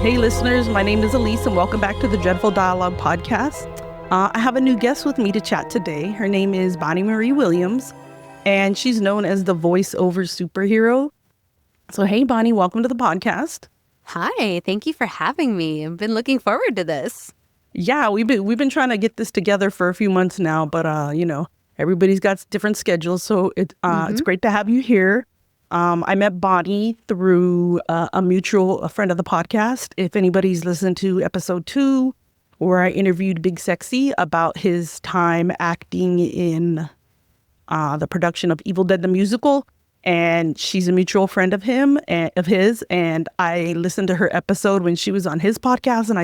Hey listeners, my name is Alyse and welcome back to the Dreadful Dialogue podcast. I have a new guest with me to chat today. Her name is Bonnie Marie Williams and she's known as the Voiceover Superhero. So hey Bonnie, welcome to the podcast. Hi, thank you for having me. I've been looking forward to this. Yeah, we've been trying to get this together for a few months now, but everybody's got different schedules, so it's great to have you here. I met Bonnie through a friend of the podcast. If anybody's listened to episode 2, where I interviewed Big Sexy about his time acting in the production of Evil Dead the Musical, and she's a mutual friend of his, and I listened to her episode when she was on his podcast, and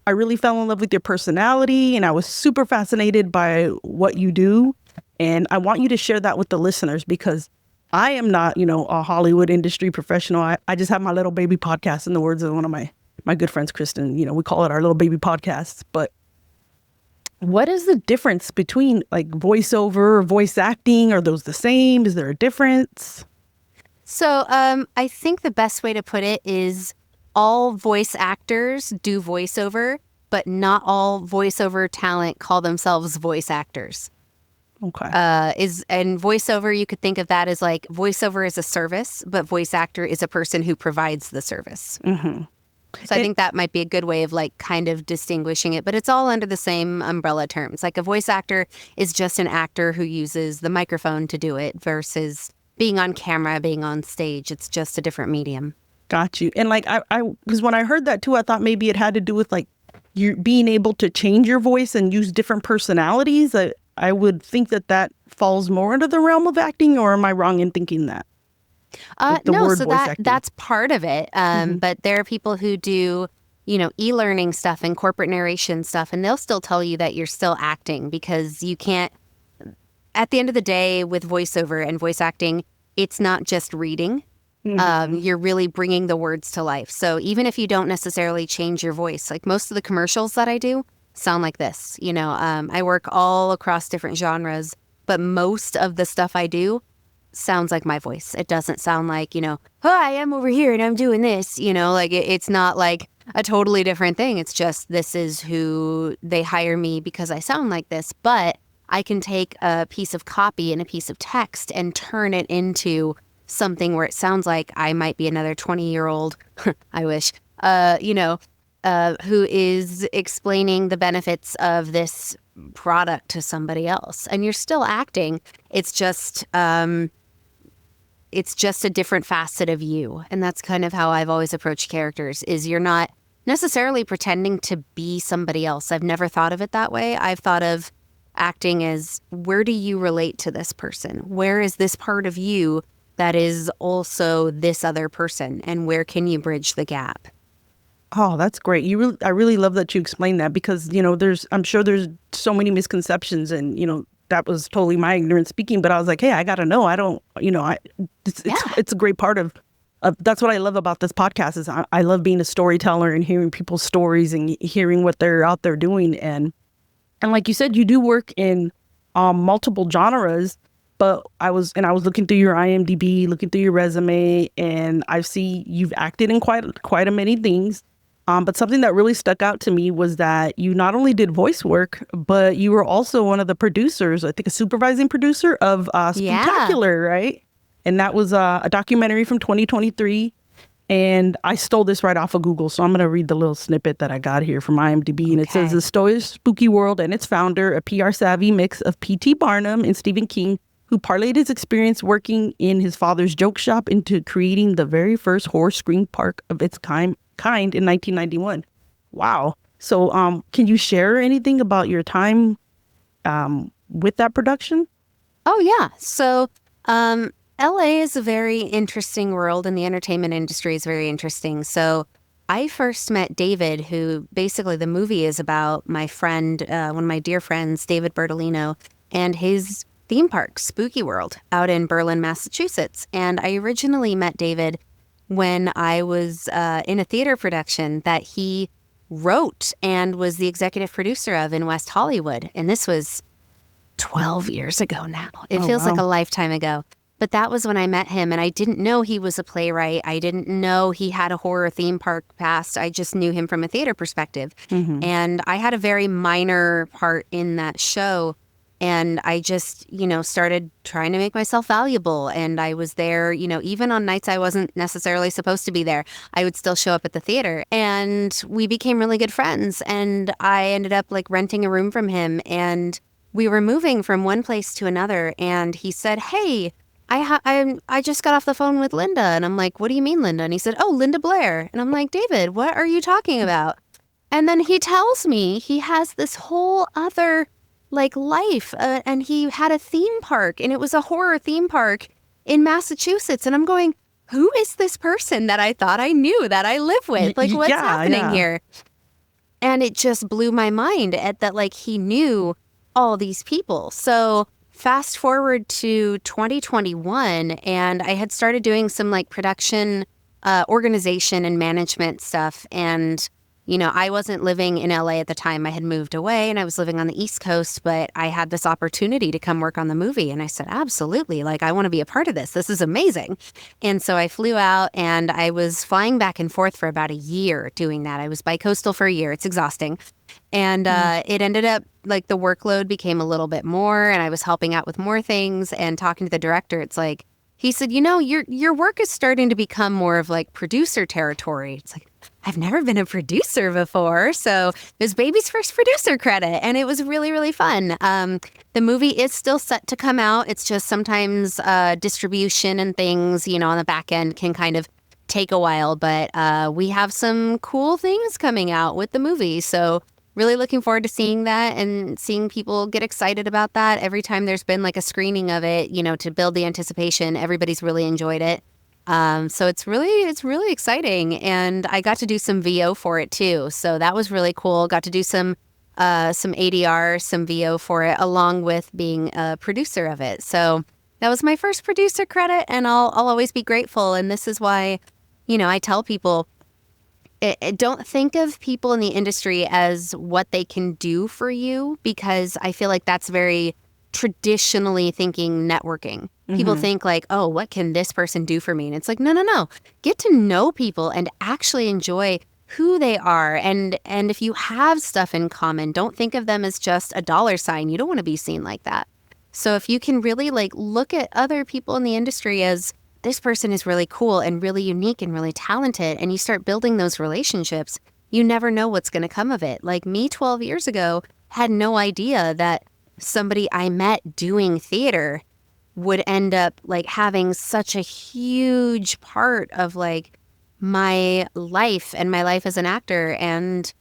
I really fell in love with your personality, and I was super fascinated by what you do, and I want you to share that with the listeners because I am not, a Hollywood industry professional. I just have my little baby podcast, in the words of one of my good friends, Kristen. We call it our little baby podcasts. But what is the difference between like voiceover or voice acting? Are those the same? Is there a difference? So I think the best way to put it is all voice actors do voiceover, but not all voiceover talent call themselves voice actors. Okay. And voiceover, you could think of that as like voiceover is a service, but voice actor is a person who provides the service. Mm-hmm. So I think that might be a good way of like kind of distinguishing it, but it's all under the same umbrella terms. Like a voice actor is just an actor who uses the microphone to do it versus being on camera, being on stage. It's just a different medium. Got you. And like I because when I heard that too, I thought maybe it had to do with like you being able to change your voice and use different personalities. I would think that falls more into the realm of acting, or am I wrong in thinking that? No, so that's part of it. But there are people who do, e-learning stuff and corporate narration stuff, and they'll still tell you that you're still acting because you can't, at the end of the day with voiceover and voice acting, it's not just reading. You're really bringing the words to life. So even if you don't necessarily change your voice, like most of the commercials that I do sound like this, I work all across different genres, but most of the stuff I do sounds like my voice. It doesn't sound like, hi, I'm over here and I'm doing this, like it's not like a totally different thing. It's just, this is who they hire me because I sound like this, but I can take a piece of copy and a piece of text and turn it into something where it sounds like I might be another 20-year-old, I wish, who is explaining the benefits of this product to somebody else. And you're still acting. It's just a different facet of you. And that's kind of how I've always approached characters, is you're not necessarily pretending to be somebody else. I've never thought of it that way. I've thought of acting as, where do you relate to this person? Where is this part of you that is also this other person? And where can you bridge the gap? Oh, that's great. I really love that you explained that because, I'm sure there's so many misconceptions and, that was totally my ignorance speaking, but I was like, hey, I got to know. I don't, it's a great part of that's what I love about this podcast is I love being a storyteller and hearing people's stories and hearing what they're out there doing. And like you said, you do work in multiple genres, but I was looking through your IMDb, looking through your resume, and I see you've acted in quite a many things. But something that really stuck out to me was that you not only did voice work, but you were also one of the producers, I think a supervising producer of Spooktacular, right? And that was a documentary from 2023. And I stole this right off of Google, so I'm going to read the little snippet that I got here from IMDb. And it says, the story Spooky World and its founder, a PR-savvy mix of P.T. Barnum and Stephen King, who parlayed his experience working in his father's joke shop into creating the very first horror screen park of its kind in 1991. Wow. So can you share anything about your time with that production? Oh, yeah. So LA is a very interesting world and the entertainment industry is very interesting. So I first met David, who basically the movie is about my friend, one of my dear friends, David Bertolino, and his theme park, Spooky World, out in Berlin, Massachusetts. And I originally met David when I was in a theater production that he wrote and was the executive producer of in West Hollywood. And this was 12 years ago now. It feels like a lifetime ago. But that was when I met him, and I didn't know he was a playwright. I didn't know he had a horror theme park past. I just knew him from a theater perspective. Mm-hmm. And I had a very minor part in that show. And I just, started trying to make myself valuable. And I was there, even on nights I wasn't necessarily supposed to be there, I would still show up at the theater. And we became really good friends. And I ended up renting a room from him. And we were moving from one place to another. And he said, hey, I just got off the phone with Linda. And I'm like, what do you mean, Linda? And he said, oh, Linda Blair. And I'm like, David, what are you talking about? And then he tells me he has this whole other life, and he had a theme park, and it was a horror theme park in Massachusetts. And I'm going, who is this person that I thought I knew, that I live with? What's happening here? And it just blew my mind at that, he knew all these people. So fast forward to 2021, and I had started doing some production, organization and management stuff. And I wasn't living in LA at the time. I had moved away and I was living on the East Coast, but I had this opportunity to come work on the movie. And I said, absolutely. I want to be a part of this. This is amazing. And so I flew out, and I was flying back and forth for about a year doing that. I was bicoastal for a year. It's exhausting. And it ended up the workload became a little bit more, and I was helping out with more things and talking to the director. It's he said, your work is starting to become more of producer territory. It's I've never been a producer before. So it was baby's first producer credit, and it was really, really fun. The movie is still set to come out. It's just sometimes distribution and things, on the back end can kind of take a while. But we have some cool things coming out with the movie. So really looking forward to seeing that and seeing people get excited about that. Every time there's been a screening of it, to build the anticipation, everybody's really enjoyed it. So it's really exciting. And I got to do some VO for it too. So that was really cool. Got to do some ADR, some VO for it, along with being a producer of it. So that was my first producer credit, and I'll always be grateful. And this is why, I tell people, don't think of people in the industry as what they can do for you, because I feel that's very traditionally thinking networking. Mm-hmm. People think oh, what can this person do for me? And it's no. Get to know people and actually enjoy who they are. And if you have stuff in common, don't think of them as just a dollar sign. You don't want to be seen like that. So if you can really look at other people in the industry as this person is really cool and really unique and really talented, and you start building those relationships, you never know what's going to come of it. Me 12 years ago had no idea that somebody I met doing theater would end up having such a huge part of my life and my life as an actor, and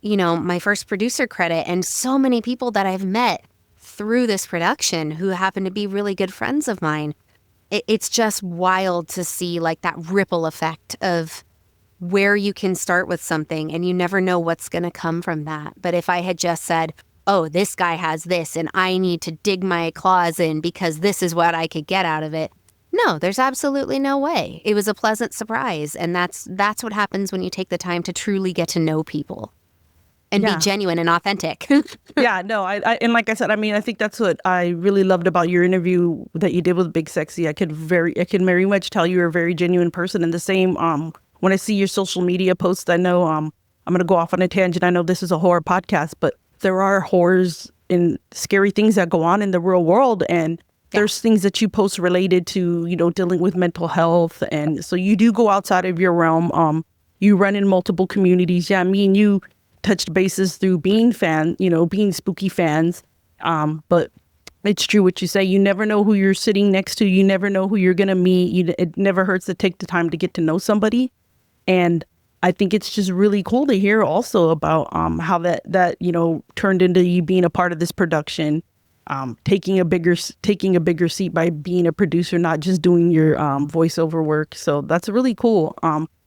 my first producer credit, and so many people that I've met through this production who happen to be really good friends of mine. It's just wild to see that ripple effect of where you can start with something and you never know what's going to come from that. But if I had just said, oh, this guy has this and I need to dig my claws in because this is what I could get out of it. No, there's absolutely no way. It was a pleasant surprise. And that's what happens when you take the time to truly get to know people and be genuine and authentic. Yeah, no, I and like I said, I think that's what I really loved about your interview that you did with Big Sexy. I could very much tell you're a very genuine person. And the same, when I see your social media posts, I know, I'm going to go off on a tangent. I know this is a horror podcast, but there are horrors and scary things that go on in the real world. And there's things that you post related to, dealing with mental health. And so you do go outside of your realm. You run in multiple communities. Yeah, me and you touched bases through being being spooky fans. But it's true what you say. You never know who you're sitting next to. You never know who you're going to meet. It never hurts to take the time to get to know somebody. And I think it's just really cool to hear also about how that turned into you being a part of this production, taking a bigger seat by being a producer, not just doing your voiceover work. So that's really cool.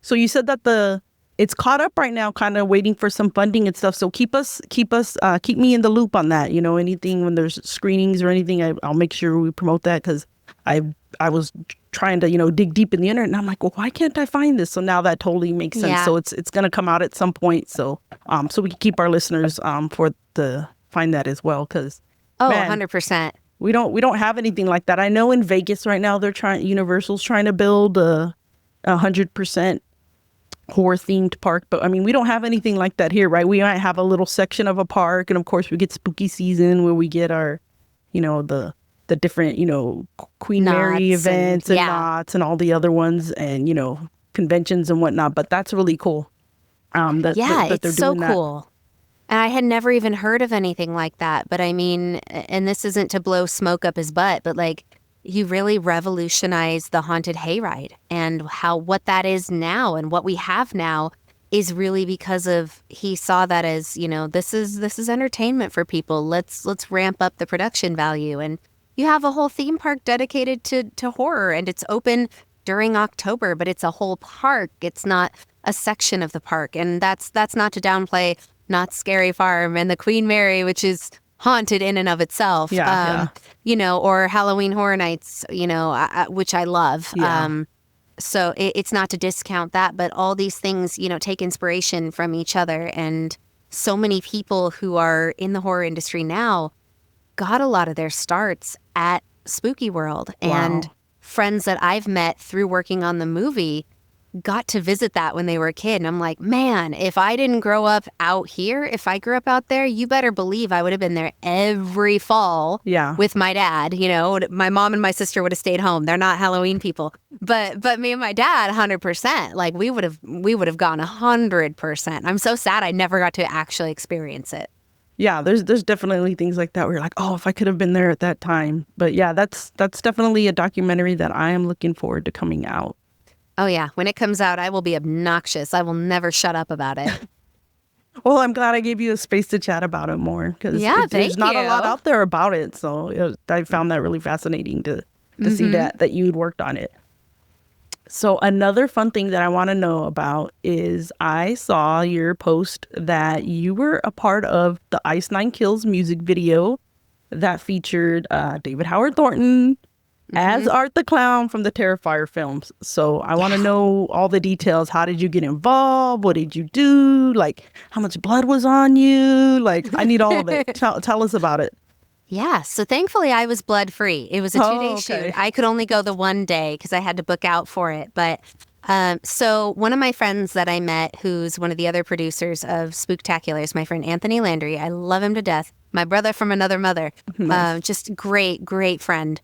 So you said that it's caught up right now, kind of waiting for some funding and stuff. So keep me in the loop on that. Anything when there's screenings or anything, I'll make sure we promote that, because I was trying to dig deep in the internet, and I'm like, well, why can't I find this? So now that totally makes sense. Yeah. So it's going to come out at some point. So we can keep our listeners to find that as well, because 100%. We don't have anything like that. I know in Vegas right now Universal's trying to build a 100% horror themed park, but I mean, we don't have anything like that here, right? We might have a little section of a park, and of course we get spooky season where we get our, the different, Queen Mary events and knots and all the other ones, and conventions and whatnot. But that's really cool. That it's so cool. And I had never even heard of anything like that. But I mean, and this isn't to blow smoke up his butt, but like, you really revolutionized the haunted hayride, and what that is now and what we have now is really because of, he saw that as, this is entertainment for people. Let's ramp up the production value. And you have a whole theme park dedicated to horror, and it's open during October, but it's a whole park. It's not a section of the park. And that's not to downplay Knott's Scary Farm and the Queen Mary, which is haunted in and of itself. Or Halloween Horror Nights, which I love. So it's not to discount that, but all these things, take inspiration from each other. And so many people who are in the horror industry now got a lot of their starts at Spooky World. Wow. And friends that I've met through working on the movie got to visit that when they were a kid. And I'm like, man, if I didn't grow up out here, if I grew up out there, you better believe I would have been there every fall with my dad. My mom and my sister would have stayed home. They're not Halloween people. But me and my dad, 100%. Like we would have gone 100%. I'm so sad I never got to actually experience it. Yeah, there's definitely things like that where you're like, oh, if I could have been there at that time. But yeah, that's definitely a documentary that I am looking forward to coming out. Oh, yeah. When it comes out, I will be obnoxious. I will never shut up about it. Well, I'm glad I gave you a space to chat about it more, because there's not a lot out there about it. So I found that really fascinating to see that you'd worked on it. So another fun thing that I want to know about is I saw your post that you were a part of the Ice Nine Kills music video that featured David Howard Thornton as Art the Clown from the Terrifier films. So I want to know all the details. How did you get involved? What did you do? Like, how much blood was on you? Like, I need all of it. Tell us about it. Yeah. So thankfully I was blood free. It was a 2-day shoot. I could only go the one day because I had to book out for it. But so one of my friends that I met, who's one of the other producers of Spooktacular, is my friend Anthony Landry. I love him to death. My brother from another mother. Nice. Just great, great friend.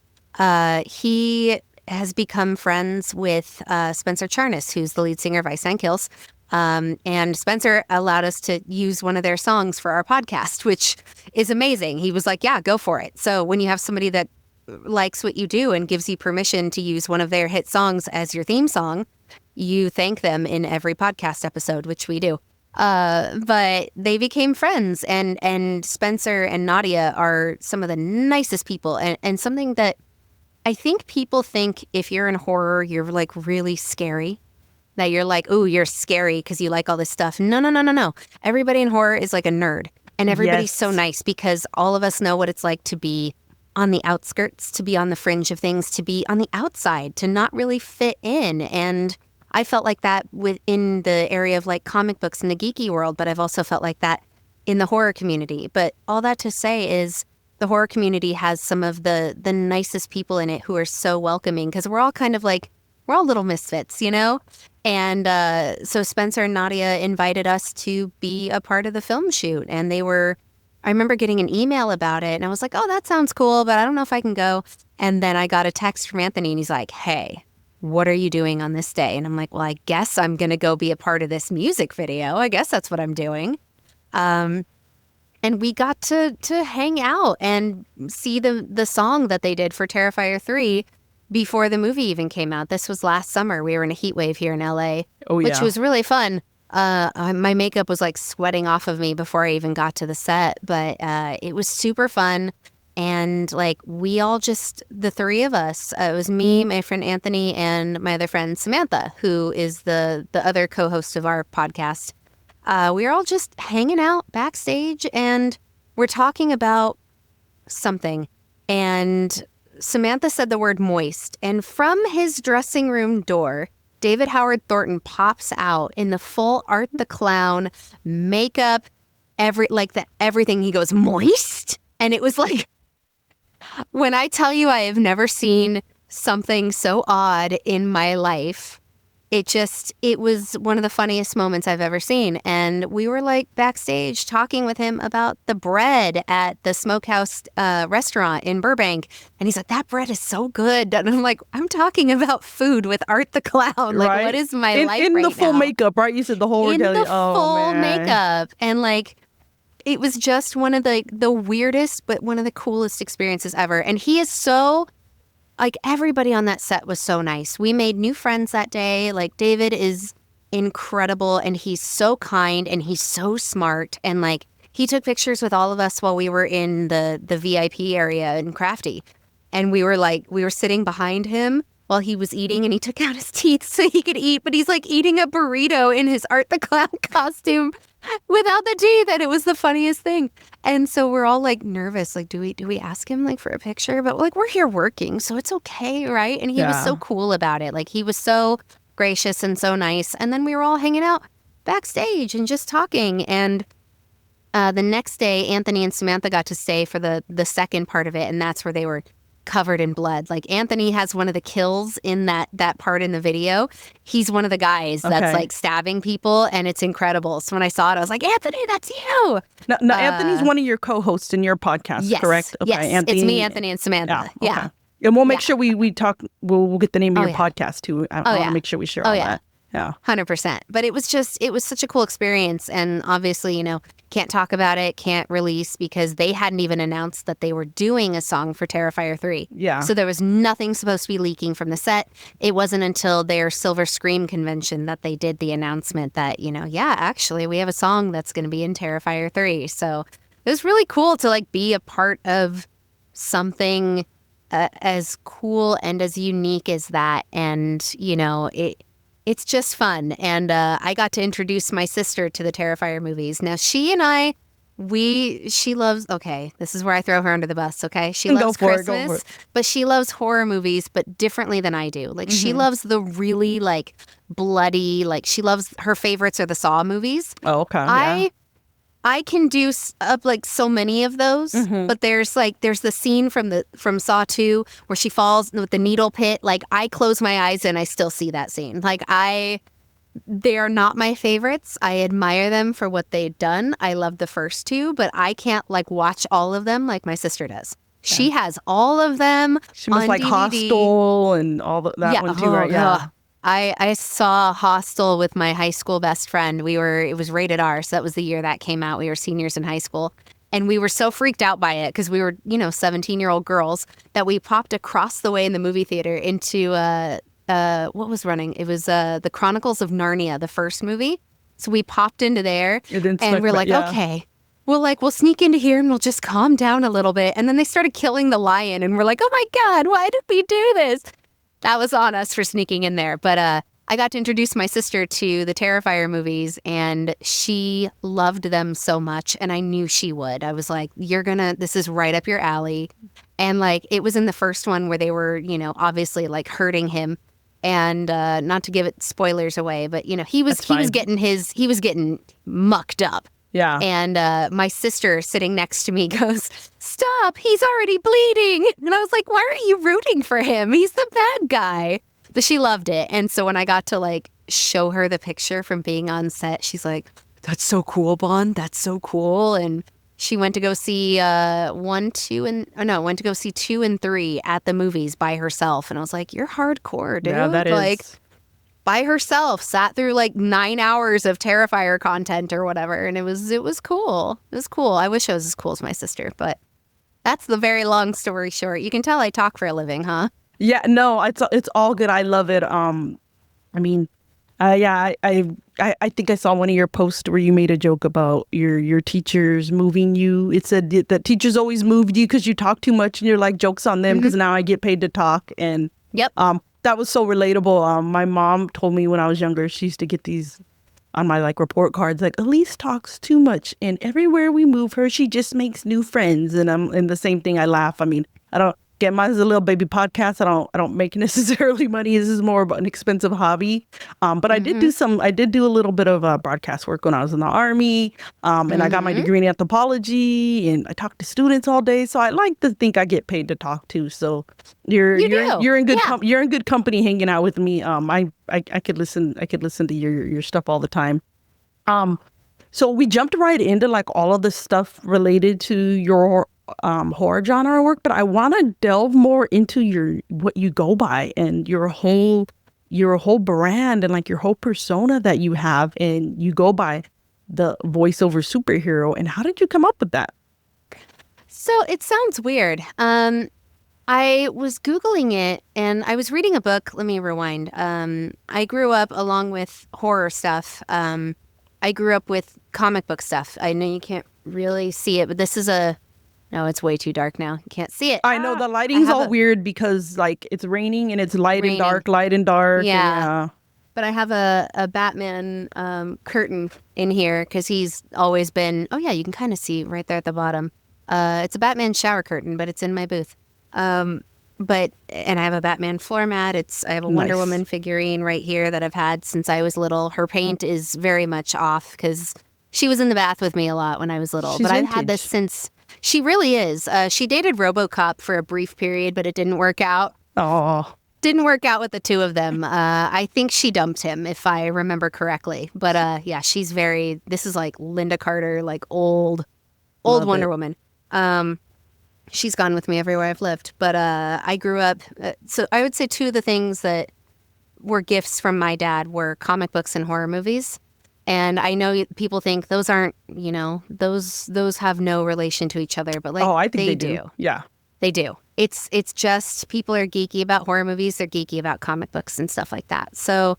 He has become friends with Spencer Charnas, who's the lead singer of Ice Nine Kills. And Spencer allowed us to use one of their songs for our podcast, which is amazing. He was like, yeah, go for it. So when you have somebody that likes what you do and gives you permission to use one of their hit songs as your theme song, you thank them in every podcast episode, which we do. But they became friends, and Spencer and Nadia are some of the nicest people, and something that I think people think if you're in horror, you're like really scary. That you're like, oh, you're scary because you like all this stuff. No. Everybody in horror is like a nerd. And everybody's so nice because all of us know what it's like to be on the outskirts, to be on the fringe of things, to be on the outside, to not really fit in. And I felt like that within the area of like comic books in the geeky world, but I've also felt like that in the horror community. But all that to say is the horror community has some of the nicest people in it who are so welcoming, because we're all kind of like, we're all little misfits, you know? And so Spencer and Nadia invited us to be a part of the film shoot. And I remember getting an email about it, and I was like, oh, that sounds cool, but I don't know if I can go. And then I got a text from Anthony, and he's like, hey, what are you doing on this day? And I'm like, well, I guess I'm going to go be a part of this music video. I guess that's what I'm doing. And we got to hang out and see the song that they did for Terrifier 3 before the movie even came out. This was last summer. We were in a heat wave here in LA, which was really fun. My makeup was like sweating off of me before I even got to the set, but it was super fun. And like we all just, the three of us, it was me, my friend Anthony, and my other friend Samantha, who is the other co-host of our podcast. We were all just hanging out backstage, and we're talking about something. And Samantha said the word moist, and from his dressing room door, David Howard Thornton pops out in the full Art the Clown makeup, everything. He goes, moist? And it was like, When I tell you I have never seen something so odd in my life, it was one of the funniest moments I've ever seen. And we were like backstage talking with him about the bread at the Smokehouse restaurant in Burbank. And he's like, that bread is so good. And I'm like, I'm talking about food with Art the Clown. Like, right? What is my life right now? In the full makeup, right? You said the whole in regalia. the full makeup. And like, it was just one of the weirdest, but one of the coolest experiences ever. And he is so... Like, everybody on that set was so nice. We made new friends that day. Like, David is incredible, and he's so kind, and he's so smart. And, like, he took pictures with all of us while we were in the VIP area in Crafty. And we were sitting behind him while he was eating, and he took out his teeth so he could eat. But he's, like, eating a burrito in his Art the Clown costume without the teeth, and it was the funniest thing. And so we're all like nervous, like, do we ask him like for a picture? But like, we're here working, so it's okay, right? And he was so cool about it. Like, he was so gracious and so nice. And then we were all hanging out backstage and just talking. And the next day, Anthony and Samantha got to stay for the second part of it, and that's where they were covered in blood. Like, Anthony has one of the kills in that part in the video. He's one of the guys that's like stabbing people, and it's incredible. So when I saw it, I was like, Anthony, that's you. Now Anthony's one of your co-hosts in your podcast, yes, correct? Okay, yes, Anthony, it's me, Anthony, and Samantha. Yeah. Okay. And we'll make sure we talk, we'll get the name of your podcast too. I want to make sure we share all that. Yeah. 100%. But it was such a cool experience. And obviously, can't talk about it, can't release, because they hadn't even announced that they were doing a song for Terrifier 3. Yeah. So there was nothing supposed to be leaking from the set. It wasn't until their Silver Scream convention that they did the announcement that, actually we have a song that's going to be in Terrifier 3. So it was really cool to like be a part of something as cool and as unique as that. And, it's just fun. And I got to introduce my sister to the Terrifier movies. Now, she and I, she loves, okay, this is where I throw her under the bus, okay? She loves Christmas, but she loves horror movies, but differently than I do. Like, she loves the really, like, bloody, like, her favorites are the Saw movies. Oh, okay. I can do up like so many of those, but there's the scene from Saw 2 where she falls with the needle pit. Like, I close my eyes and I still see that scene. Like, they are not my favorites. I admire them for what they've done. I love the first two, but I can't like watch all of them like my sister does. Yeah. She has all of them. She must like DVD. Hostel and all that one too, right? Yeah. I saw Hostel with my high school best friend. It was rated R, so that was the year that came out. We were seniors in high school. And we were so freaked out by it because we were, 17-year-old girls that we popped across the way in the movie theater into, what was running? It was The Chronicles of Narnia, the first movie. So we popped into there and we're like, okay, we'll sneak into here and we'll just calm down a little bit. And then they started killing the lion and we're like, oh my God, why did we do this? That was on us for sneaking in there. But I got to introduce my sister to the Terrifier movies, and she loved them so much, and I knew she would. I was like, this is right up your alley. And, like, it was in the first one where they were, obviously, like, hurting him. And not to give it spoilers away, but, he was getting mucked up. Yeah. And my sister sitting next to me goes, stop, he's already bleeding. And I was like, why are you rooting for him? He's the bad guy. But she loved it. And so when I got to like show her the picture from being on set, she's like, that's so cool, Bon. That's so cool. And she went to go see 2 and 3 at the movies by herself. And I was like, you're hardcore, dude. Yeah, that is. Like, by herself, sat through like 9 hours of Terrifier content or whatever, and it was cool. It was cool. I wish I was as cool as my sister, but that's the very long story short. You can tell I talk for a living, huh? Yeah, no, it's all good. I love it. I think I saw one of your posts where you made a joke about your teachers moving you. It said that teachers always moved you because you talk too much, and you're like, joke's on them because now I get paid to talk. And yep. That was so relatable. My mom told me when I was younger, she used to get these on my like report cards, like, Alyse talks too much, and everywhere we move her, she just makes new friends. And the same thing, I laugh. I mean, I Again, mine's a little baby podcast. I don't make necessarily money. This is more of an expensive hobby. But I did do a little bit of broadcast work when I was in the Army. And I got my degree in anthropology, and I talk to students all day. So I like to think I get paid to talk to. So you're in good company hanging out with me. I could listen to your stuff all the time. So we jumped right into like all of the stuff related to your horror genre work, but I want to delve more into what you go by and your whole brand and like your whole persona that you have, and you go by the voiceover superhero. And how did you come up with that? So it sounds weird. I was Googling it and I was reading a book. Let me rewind. I grew up along with horror stuff. I grew up with comic book stuff. I know you can't really see it, but this is no, it's way too dark now. You can't see it. I know the lighting's all weird because like it's raining and it's light and dark. Yeah. But I have a Batman curtain in here because he's always been, oh yeah, you can kind of see right there at the bottom. It's a Batman shower curtain, but it's in my booth. And I have a Batman floor mat. I have a Wonder Woman figurine right here that I've had since I was little. Her paint is very much off because she was in the bath with me a lot when I was little. But I've had this since. She really is. She dated RoboCop for a brief period, but it didn't work out. Oh. Didn't work out with the two of them. I think she dumped him, if I remember correctly. But yeah, she's this is like Linda Carter, like old Wonder Woman. She's gone with me everywhere I've lived. But I grew up, so I would say two of the things that were gifts from my dad were comic books and horror movies. And I know people think those aren't, those have no relation to each other, but like, I think they do. Yeah, they do. It's just people are geeky about horror movies. They're geeky about comic books and stuff like that. So,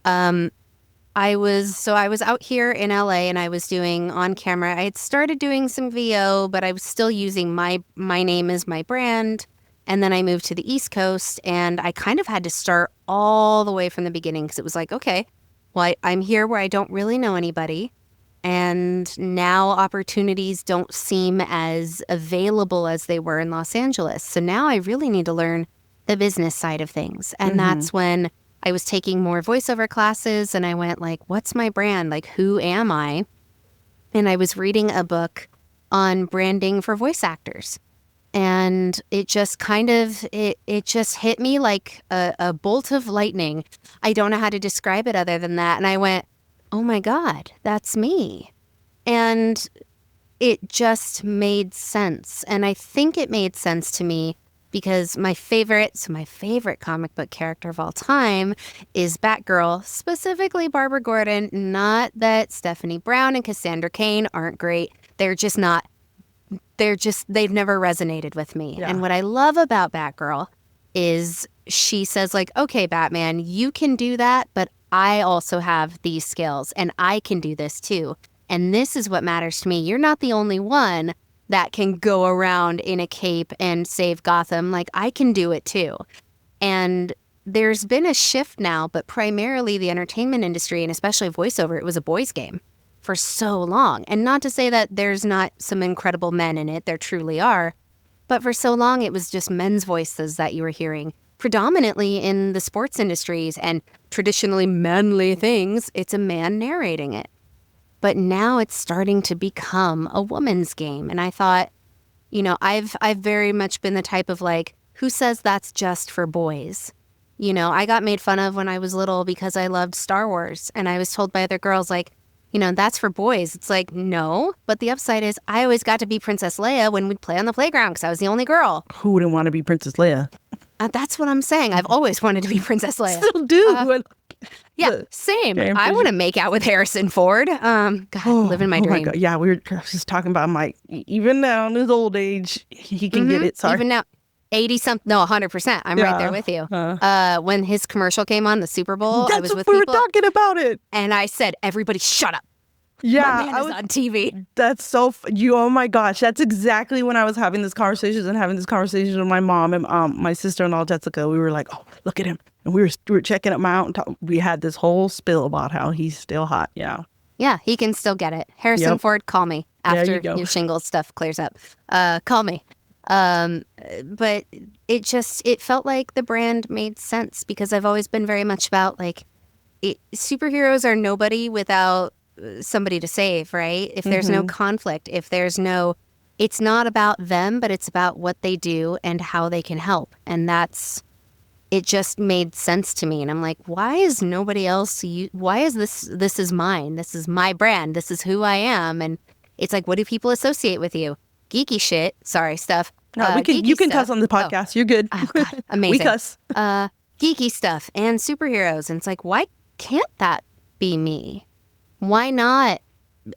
I was out here in LA and I was doing on camera. I had started doing some VO, but I was still using my name as my brand. And then I moved to the East Coast and I kind of had to start all the way from the beginning because it was like, okay, well, I'm here where I don't really know anybody. And now opportunities don't seem as available as they were in Los Angeles. So now I really need to learn the business side of things. And that's when I was taking more voiceover classes and I went like, what's my brand? Like, who am I? And I was reading a book on branding for voice actors. And it just kind of, it just hit me like a bolt of lightning. I don't know how to describe it other than that. And I went, oh my God, that's me. And it just made sense. And I think it made sense to me because my favorite comic book character of all time is Batgirl, specifically Barbara Gordon. Not that Stephanie Brown and Cassandra Cain aren't great. They're just not. They've never resonated with me. Yeah. And what I love about Batgirl is she says like, okay, Batman, you can do that, but I also have these skills and I can do this too. And this is what matters to me. You're not the only one that can go around in a cape and save Gotham. Like, I can do it too. And there's been a shift now, but primarily the entertainment industry and especially voiceover, it was a boys' game for so long. And not to say that there's not some incredible men in it, there truly are, but for so long it was just men's voices that you were hearing. Predominantly in the sports industries and traditionally manly things, it's a man narrating it. But now it's starting to become a woman's game. And I thought, I've very much been the type of like, who says that's just for boys? I got made fun of when I was little because I loved Star Wars. And I was told by other girls like, that's for boys. It's like, no. But the upside is I always got to be Princess Leia when we'd play on the playground because I was the only girl. Who wouldn't want to be Princess Leia? That's what I'm saying. I've always wanted to be Princess Leia. Still do. Yeah, same. I want to make out with Harrison Ford. God, living my dream. My God. Yeah, we were just talking about Mike. Even now in his old age, he can get it. Sorry. Even now, 80-something. No, 100%. I'm right there with you. When his commercial came on, the Super Bowl, I was with people. We were talking about it. And I said, everybody shut up. Yeah, my man is on TV. That's so oh my gosh, that's exactly when I was having this conversation with my mom and my sister-in-law Jessica. We were like, oh, look at him, and we were checking him out, and we had this whole spill about how he's still hot. Yeah, he can still get it. Harrison Ford, call me after your shingles stuff clears up. Call me. But it felt like the brand made sense because I've always been very much about like superheroes are nobody without somebody to save, right? If there's no conflict, it's not about them, but it's about what they do and how they can help. And it just made sense to me. And I'm like, why is nobody else, why is this is mine. This is my brand. This is who I am. And it's like, what do people associate with you? Geeky shit. Sorry, stuff. No, you can cuss on the podcast. You're good. Oh, God. Amazing. We cuss. Geeky stuff and superheroes. And it's like, why can't that be me? Why not?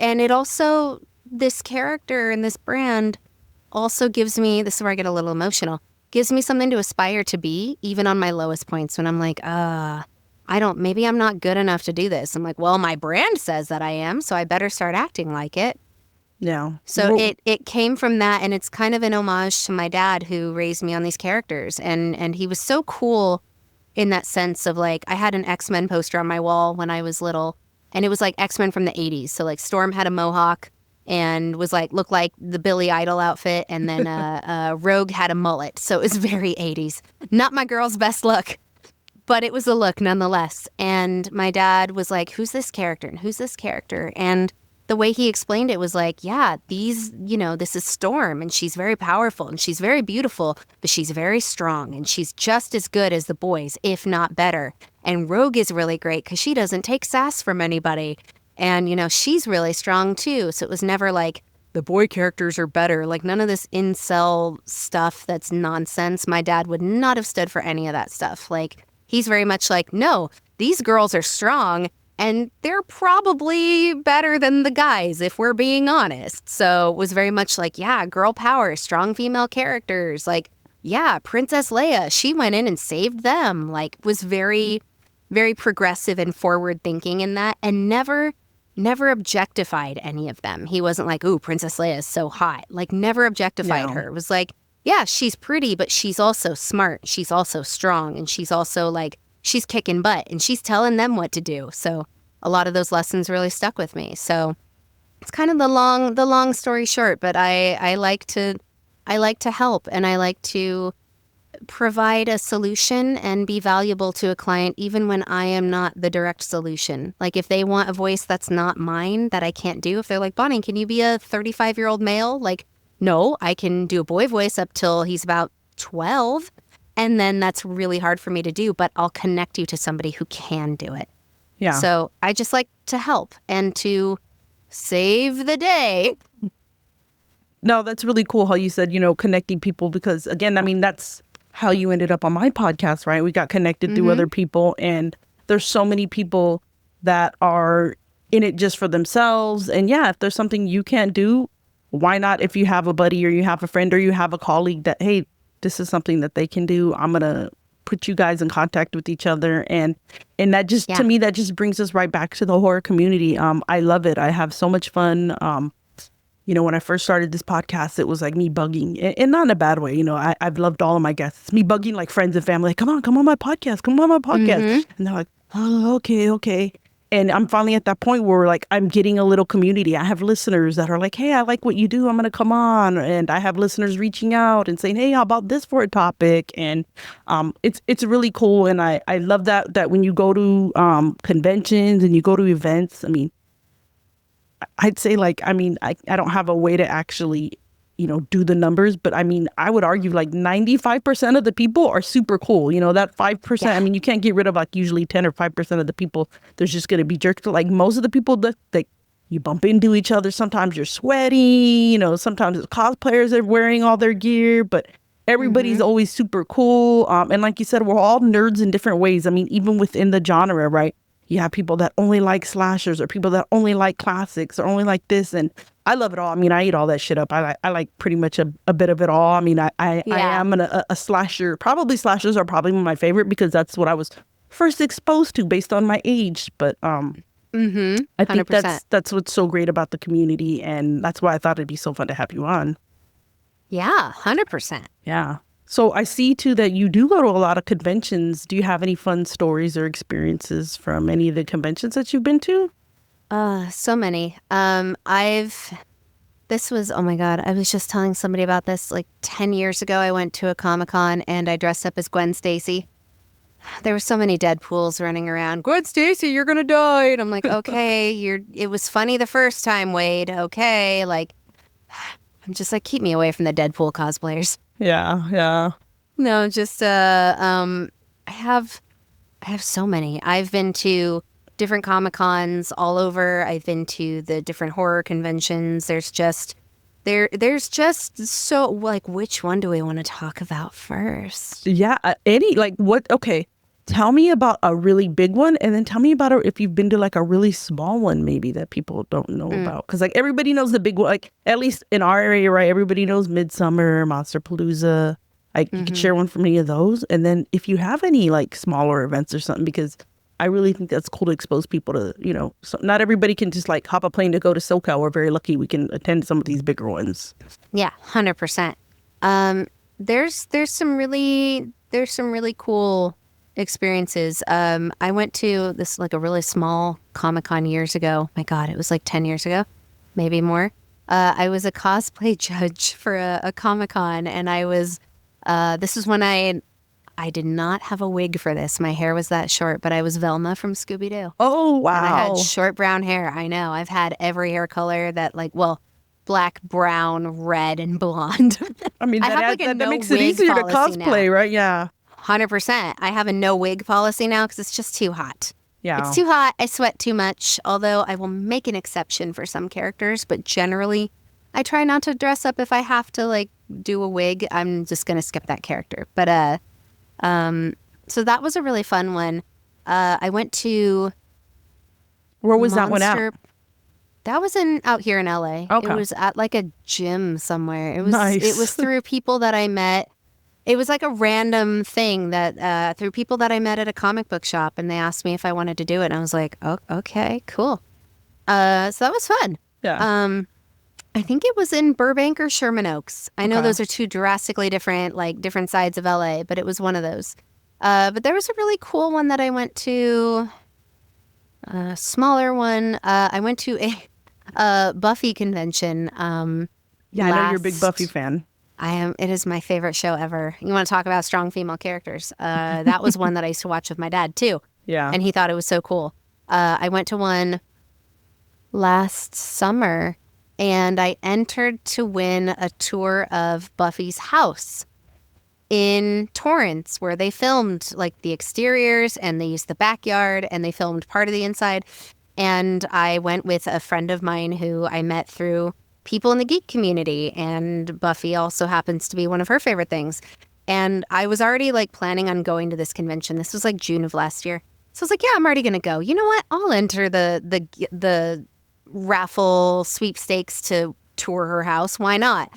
And it also, this character and this brand also gives me, this is where I get a little emotional, gives me something to aspire to be, even on my lowest points when I'm like, maybe I'm not good enough to do this. I'm like, well, my brand says that I am, so I better start acting like it. Yeah. So it came from that, and it's kind of an homage to my dad who raised me on these characters. And he was so cool in that sense of like, I had an X-Men poster on my wall when I was little, and it was like X-Men from the 80s. So like Storm had a mohawk and was like, looked like the Billy Idol outfit, and then Rogue had a mullet. So it was very 80s. Not my girl's best look, but it was a look nonetheless. And my dad was like, who's this character and who's this character? And the way he explained it was like, yeah, this is Storm, and she's very powerful, and she's very beautiful, but she's very strong, and she's just as good as the boys, if not better. And Rogue is really great because she doesn't take sass from anybody. And, she's really strong too. So it was never like, the boy characters are better. Like none of this incel stuff that's nonsense. My dad would not have stood for any of that stuff. Like, he's very much like, no, these girls are strong, and they're probably better than the guys, if we're being honest. So it was very much like, yeah, girl power, strong female characters. Like, yeah, Princess Leia, she went in and saved them. Like, was very, very progressive and forward thinking in that, and never objectified any of them. He wasn't like, ooh, Princess Leia is so hot. Like, never objectified her. It was like, yeah, she's pretty, but she's also smart. She's also strong. And she's also like, she's kicking butt and she's telling them what to do. So a lot of those lessons really stuck with me. So it's kind of the long story short, but I like to help, and I like to provide a solution and be valuable to a client even when I am not the direct solution. Like if they want a voice that's not mine, that I can't do, if they're like, Bonnie, can you be a 35-year-old male? Like, no, I can do a boy voice up till he's about 12. And then that's really hard for me to do, but I'll connect you to somebody who can do it. Yeah. So I just like to help and to save the day. No, that's really cool how you said, connecting people, because again, I mean, that's how you ended up on my podcast, right? We got connected through other people, and there's so many people that are in it just for themselves. And yeah, if there's something you can't do, why not? If you have a buddy or you have a friend or you have a colleague that, hey, this is something that they can do, I'm going to put you guys in contact with each other. And that just, to me, that just brings us right back to the horror community. I love it. I have so much fun. When I first started this podcast, it was like me bugging, and not in a bad way. I've loved all of my guests. Me bugging like friends and family, like, come on my podcast. And they're like, oh, okay. And I'm finally at that point where like I'm getting a little community. I have listeners that are like, hey, I like what you do, I'm going to come on. And I have listeners reaching out and saying, hey, how about this for a topic? And it's really cool. And I love that when you go to conventions and you go to events, I mean, I'd say I don't have a way to actually, do the numbers, but I mean, I would argue like 95% of the people are super cool. That 5%, I mean, you can't get rid of like usually 10 or 5% of the people. There's just going to be jerks. But like most of the people that you bump into each other, sometimes you're sweaty, sometimes it's cosplayers that are wearing all their gear, but everybody's always super cool. And like you said, we're all nerds in different ways. I mean, even within the genre, right? You have people that only like slashers, or people that only like classics, or only like this. And I love it all. I mean, I eat all that shit up. I like pretty much a bit of it all. I mean, I am a slasher. Probably slashers are probably my favorite because that's what I was first exposed to based on my age. But I think that's what's so great about the community. And that's why I thought it'd be so fun to have you on. Yeah, 100%. Yeah. So I see, too, that you do go to a lot of conventions. Do you have any fun stories or experiences from any of the conventions that you've been to? So many. I've This was, oh my God, I was just telling somebody about this like 10 years ago. I went to a Comic-Con and I dressed up as Gwen Stacy. There were so many Deadpools running around. Gwen Stacy, you're going to die. And I'm like, okay, it was funny the first time, Wade. Okay. Like, I'm just like, keep me away from the Deadpool cosplayers. Yeah. No, just, I have so many. I've been to different Comic-Cons all over. I've been to the different horror conventions. There's just so, like, which one do we want to talk about first? Yeah. Okay. Tell me about a really big one, and then tell me about if you've been to like a really small one, maybe that people don't know about. Because like everybody knows the big one, like at least in our area, right? Everybody knows Midsummer, Monsterpalooza. Like you could share one from any of those, and then if you have any like smaller events or something, because I really think that's cool to expose people to, so not everybody can just like hop a plane to go to SoCal. We're very lucky we can attend some of these bigger ones. Yeah, 100%. There's some really cool experiences. I went to this like a really small Comic-Con years ago. My God, it was like 10 years ago, maybe more. I was a cosplay judge for a Comic-Con, and I was, this is when I did not have a wig for this. My hair was that short, but I was Velma from Scooby-Doo. Oh, wow. And I had short brown hair. I know. I've had every hair color that black, brown, red, and blonde. I mean, that makes it easier to cosplay, right? Yeah. 100%. I have a no wig policy now because it's just too hot. Yeah. It's too hot. I sweat too much, although I will make an exception for some characters. But generally, I try not to dress up if I have to, like, do a wig. I'm just going to skip that character. But, so that was a really fun one. I went to... Where was that one at? That was out here in LA. Okay. It was at, like, a gym somewhere. It was nice. It was through people that I met. It was like a random thing that through people that I met at a comic book shop, and they asked me if I wanted to do it, and I was like, oh, okay, cool. So that was fun. Yeah. I think it was in Burbank or Sherman Oaks. I know those are two drastically different sides of LA, but it was one of those. But there was a really cool one that I went to, a smaller one. I went to a Buffy convention. I know you're a big Buffy fan. I am. It is my favorite show ever. You want to talk about strong female characters? That was one that I used to watch with my dad too. Yeah. And he thought it was so cool. I went to one last summer, and I entered to win a tour of Buffy's house in Torrance, where they filmed like the exteriors, and they used the backyard, and they filmed part of the inside. And I went with a friend of mine who I met through people in the geek community, and Buffy also happens to be one of her favorite things. And I was already like planning on going to this convention. This was like June of last year. So I was like, yeah, I'm already going to go. You know what? I'll enter the raffle sweepstakes to tour her house. Why not?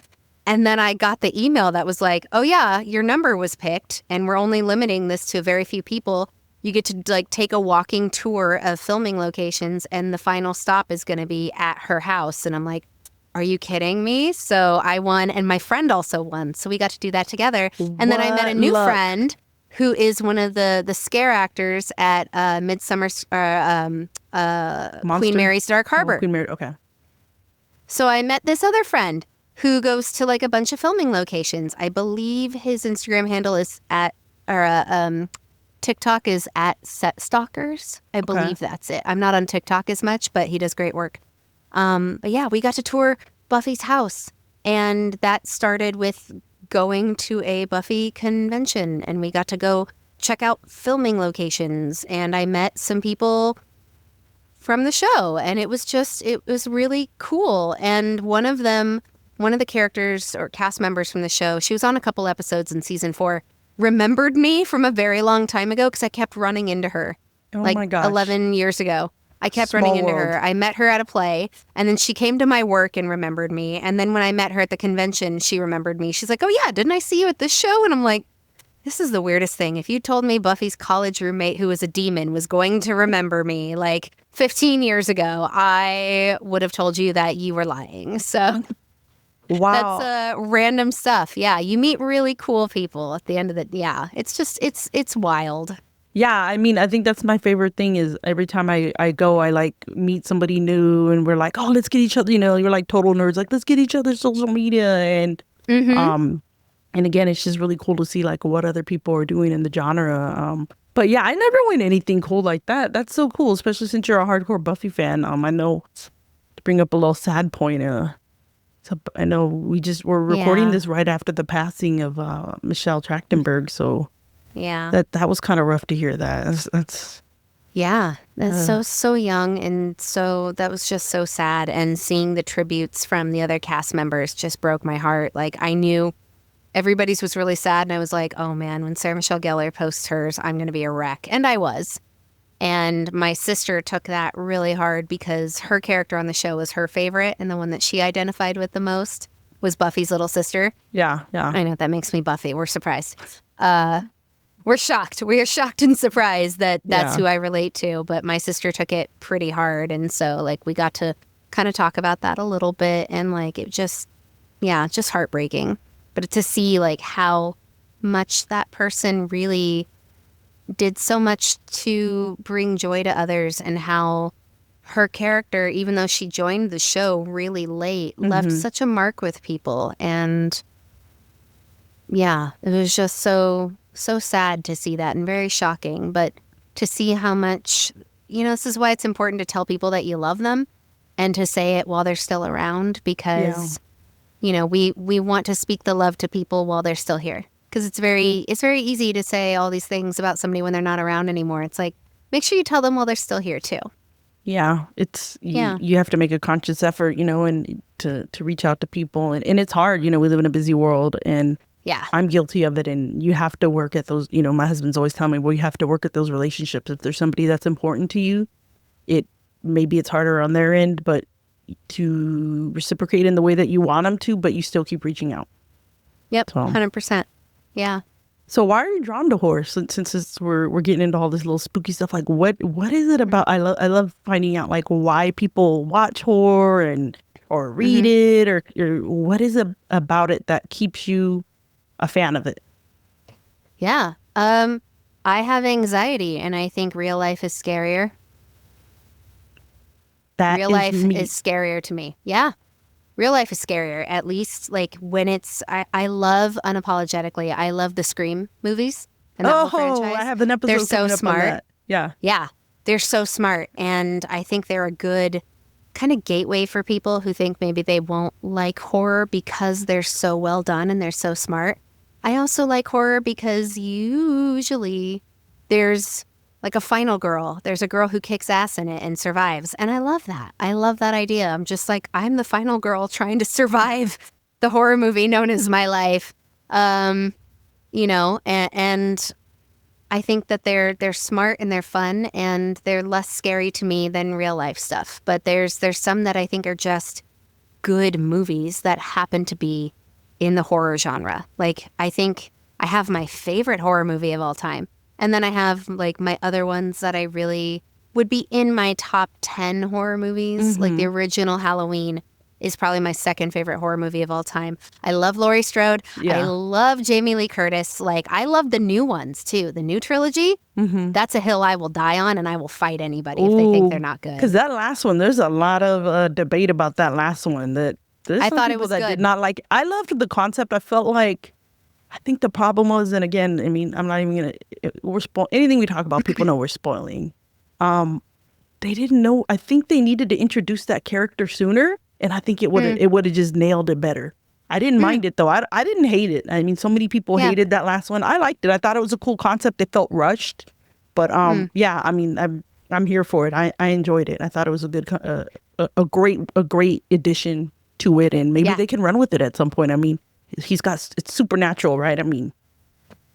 And then I got the email that was like, oh yeah, your number was picked, and we're only limiting this to very few people. You get to like take a walking tour of filming locations, and the final stop is going to be at her house. And I'm like, are you kidding me? So I won, and my friend also won. So we got to do that together. And then I met a new friend who is one of the scare actors at Midsummer, Queen Mary's Dark Harbor. Oh, Queen Mary, okay. So I met this other friend who goes to like a bunch of filming locations. I believe his Instagram handle is TikTok is at Set Stalkers. I believe that's it. I'm not on TikTok as much, but he does great work. But yeah, we got to tour Buffy's house, and that started with going to a Buffy convention, and we got to go check out filming locations, and I met some people from the show, and it was really cool. And one of the characters or cast members from the show, she was on a couple episodes in season 4, remembered me from a very long time ago because I kept running into her. Oh my gosh. 11 years ago. I kept running into her. I met her at a play, and then she came to my work and remembered me. And then when I met her at the convention, she remembered me. She's like, oh yeah, didn't I see you at this show? And I'm like, this is the weirdest thing. If you told me Buffy's college roommate who was a demon was going to remember me like 15 years ago, I would have told you that you were lying. So wow, that's random stuff. Yeah, you meet really cool people at the end of the, it's just, it's wild. Yeah, I mean, I think that's my favorite thing is every time I go, I like meet somebody new and we're like, oh, let's get each other, you're like total nerds, like let's get each other social media. Um, and again, it's just really cool to see like what other people are doing in the genre. But yeah, I never win anything cool like that. That's so cool, especially since you're a hardcore Buffy fan. I know to bring up a little sad point, so I know we're recording this right after the passing of Michelle Trachtenberg, so yeah, that was kind of rough to hear that. That's so young, and so that was just so sad. And seeing the tributes from the other cast members just broke my heart. Like I knew everybody's was really sad, and I was like, oh man, when Sarah Michelle Gellar posts hers, I'm going to be a wreck, and I was. And my sister took that really hard because her character on the show was her favorite, and the one that she identified with the most was Buffy's little sister. Yeah. I know, that makes me Buffy. We're surprised. We're shocked. We are shocked and surprised that that's who I relate to. But my sister took it pretty hard. And so, like, we got to kind of talk about that a little bit. And, like, it just heartbreaking. But to see, like, how much that person really did so much to bring joy to others, and how her character, even though she joined the show really late, left such a mark with people. And, yeah, it was just so sad to see that, and very shocking. But to see how much, this is why it's important to tell people that you love them and to say it while they're still around, because, we want to speak the love to people while they're still here. Because it's very easy to say all these things about somebody when they're not around anymore. It's like, make sure you tell them while they're still here too. Yeah, you have to make a conscious effort, and to reach out to people. And it's hard, we live in a busy world, and yeah, I'm guilty of it. And you have to work at those, my husband's always telling me, well, you have to work at those relationships. If there's somebody that's important to you, maybe it's harder on their end, but to reciprocate in the way that you want them to, but you still keep reaching out. Yep, 100%. Yeah. So why are you drawn to horror? Since we're getting into all this little spooky stuff, like what is it about? I love finding out like why people watch horror or read it, or what is it about it that keeps you a fan of it? Yeah. I have anxiety, and I think real life is scarier. Real life is scarier to me. Yeah. Real life is scarier, at least like when it's, I love unapologetically, I love the Scream movies and that whole franchise. I have an episode. They're so smart. That. Yeah. Yeah. They're so smart. And I think they're a good kind of gateway for people who think maybe they won't like horror because they're so well done and they're so smart. I also like horror because usually there's like a final girl. There's a girl who kicks ass in it and survives. And I love that. I love that idea. I'm just like, I'm the final girl trying to survive the horror movie known as my life. And I think that they're smart and they're fun and they're less scary to me than real life stuff. But there's some that I think are just good movies that happen to be in the horror genre. Like, I think I have my favorite horror movie of all time. And then I have, like, my other ones that I really would be in my top 10 horror movies. Like, the original Halloween is probably my second favorite horror movie of all time. I love Laurie Strode. Yeah. I love Jamie Lee Curtis. Like, I love the new ones, too. The new trilogy, that's a hill I will die on, and I will fight anybody if they think they're not good. Because that last one, there's a lot of debate about that last one. I thought it was good. Did not like. I loved the concept. I felt like, I think the problem was, and again, I mean, I'm not even going to, anything we talk about, people know we're spoiling. They didn't know, I think they needed to introduce that character sooner, and I think it would have just nailed it better. I didn't mind it, though. I didn't hate it. I mean, so many people hated that last one. I liked it. I thought it was a cool concept. It felt rushed. But, yeah, I mean, I'm here for it. I enjoyed it. I thought it was a good, a great addition to it, and maybe they can run with it at some point. I mean, it's supernatural, right? I mean,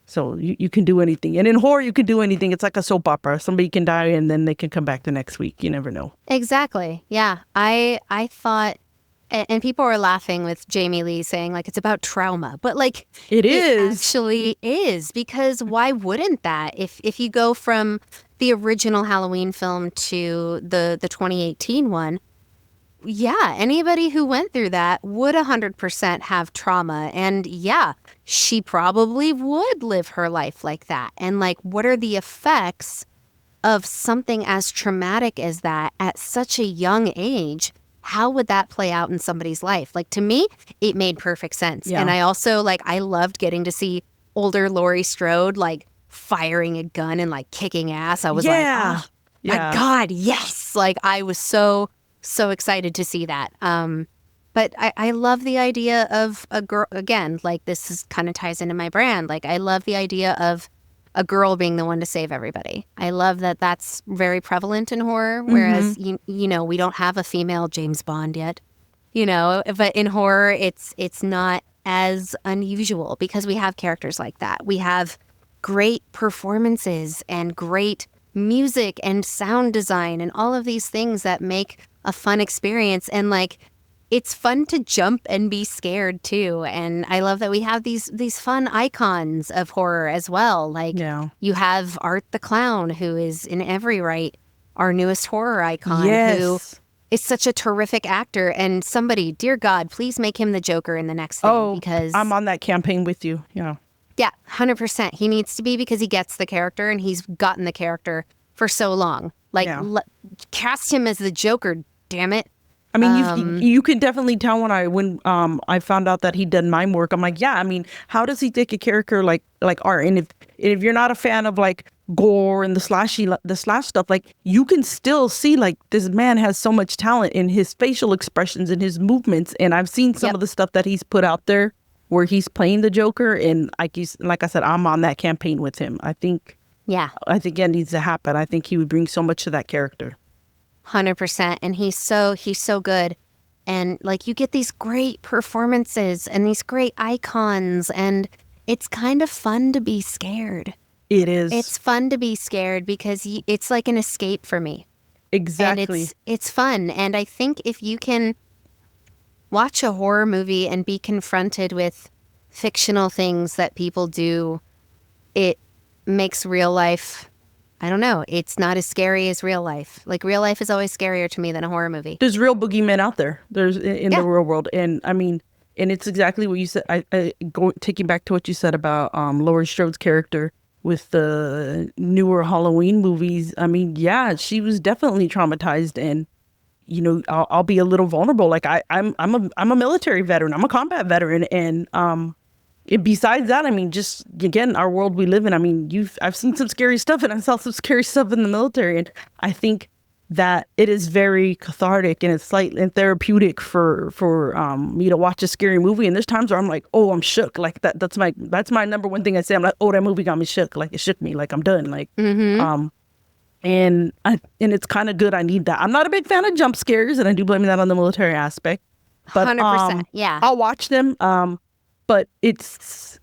so you can do anything. And in horror, you can do anything. It's like a soap opera. Somebody can die and then they can come back the next week. You never know. Exactly. Yeah. I thought, and people were laughing with Jamie Lee saying like it's about trauma, but like it actually is, because why wouldn't that? If you go from the original Halloween film to the 2018 one, yeah, anybody who went through that would 100% have trauma. And yeah, she probably would live her life like that. And like, what are the effects of something as traumatic as that at such a young age? How would that play out in somebody's life? Like, to me, it made perfect sense. Yeah. And I also, like, I loved getting to see older Laurie Strode, like, firing a gun and, like, kicking ass. I was like, oh, my God, yes. Like, I was so excited to see that. But I love the idea of a girl, again, like, this is kind of ties into my brand. Like, I love the idea of a girl being the one to save everybody. I love that that's very prevalent in horror, whereas, you know, we don't have a female James Bond yet, you know, but in horror, it's not as unusual because we have characters like that. We have great performances and great music and sound design and all of these things that make a fun experience. And like, it's fun to jump and be scared too. And I love that we have these fun icons of horror as well. Like you have Art the Clown, who is in every right our newest horror icon, who is such a terrific actor. And somebody, dear God, please make him the Joker in the next thing, because I'm on that campaign with you. Yeah, 100%. He needs to be, because he gets the character and he's gotten the character for so long. Like cast him as the Joker, damn it. I mean, you can definitely tell when I found out that he did mime work. I'm like, yeah. I mean, how does he take a character like Art? And if you're not a fan of like gore and the slash stuff, like you can still see like this man has so much talent in his facial expressions and his movements. And I've seen some of the stuff that he's put out there where he's playing the Joker, and like I said, I'm on that campaign with him. I think it needs to happen. I think he would bring so much to that character. 100%. And he's so good. And like, you get these great performances and these great icons, and it's kind of fun to be scared. It is. It's fun to be scared because it's like an escape for me. Exactly. And it's fun. And I think if you can watch a horror movie and be confronted with fictional things that people do, it makes real life, I don't know, it's not as scary as real life. Like, real life is always scarier to me than a horror movie. There's real boogeymen out there. There's in the real world. And I mean, and it's exactly what you said. Taking back to what you said about Laurie Strode's character with the newer Halloween movies. I mean, yeah, she was definitely traumatized, and you know, I'll be a little vulnerable. Like I'm a military veteran. I'm a combat veteran, and besides that, I mean, just again, our world we live in. I mean, I've seen some scary stuff, and I saw some scary stuff in the military, and I think that it is very cathartic and it's slightly and therapeutic for me to watch a scary movie. And there's times where I'm like, oh, I'm shook. Like that's my number one thing I say. I'm like, oh, that movie got me shook. Like, it shook me. Like, I'm done. Like, and it's kind of good. I need that. I'm not a big fan of jump scares, and I do blame that on the military aspect. But 100%, yeah, I'll watch them. But it's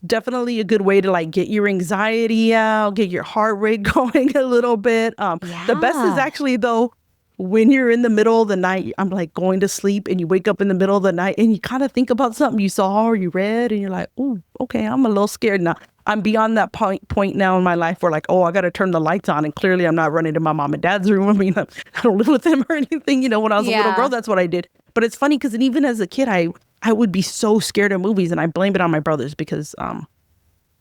definitely a good way to like get your anxiety out, get your heart rate going a little bit. The best is actually, though, when you're in the middle of the night, I'm like going to sleep, and you wake up in the middle of the night and you kind of think about something you saw or you read, and you're like, oh, okay, I'm a little scared now. I'm beyond that point now in my life where like, oh, I got to turn the lights on, and clearly I'm not running to my mom and dad's room. I mean, I don't live with them or anything. You know, when I was a little girl, that's what I did. But it's funny because even as a kid, I would be so scared of movies, and I blame it on my brothers because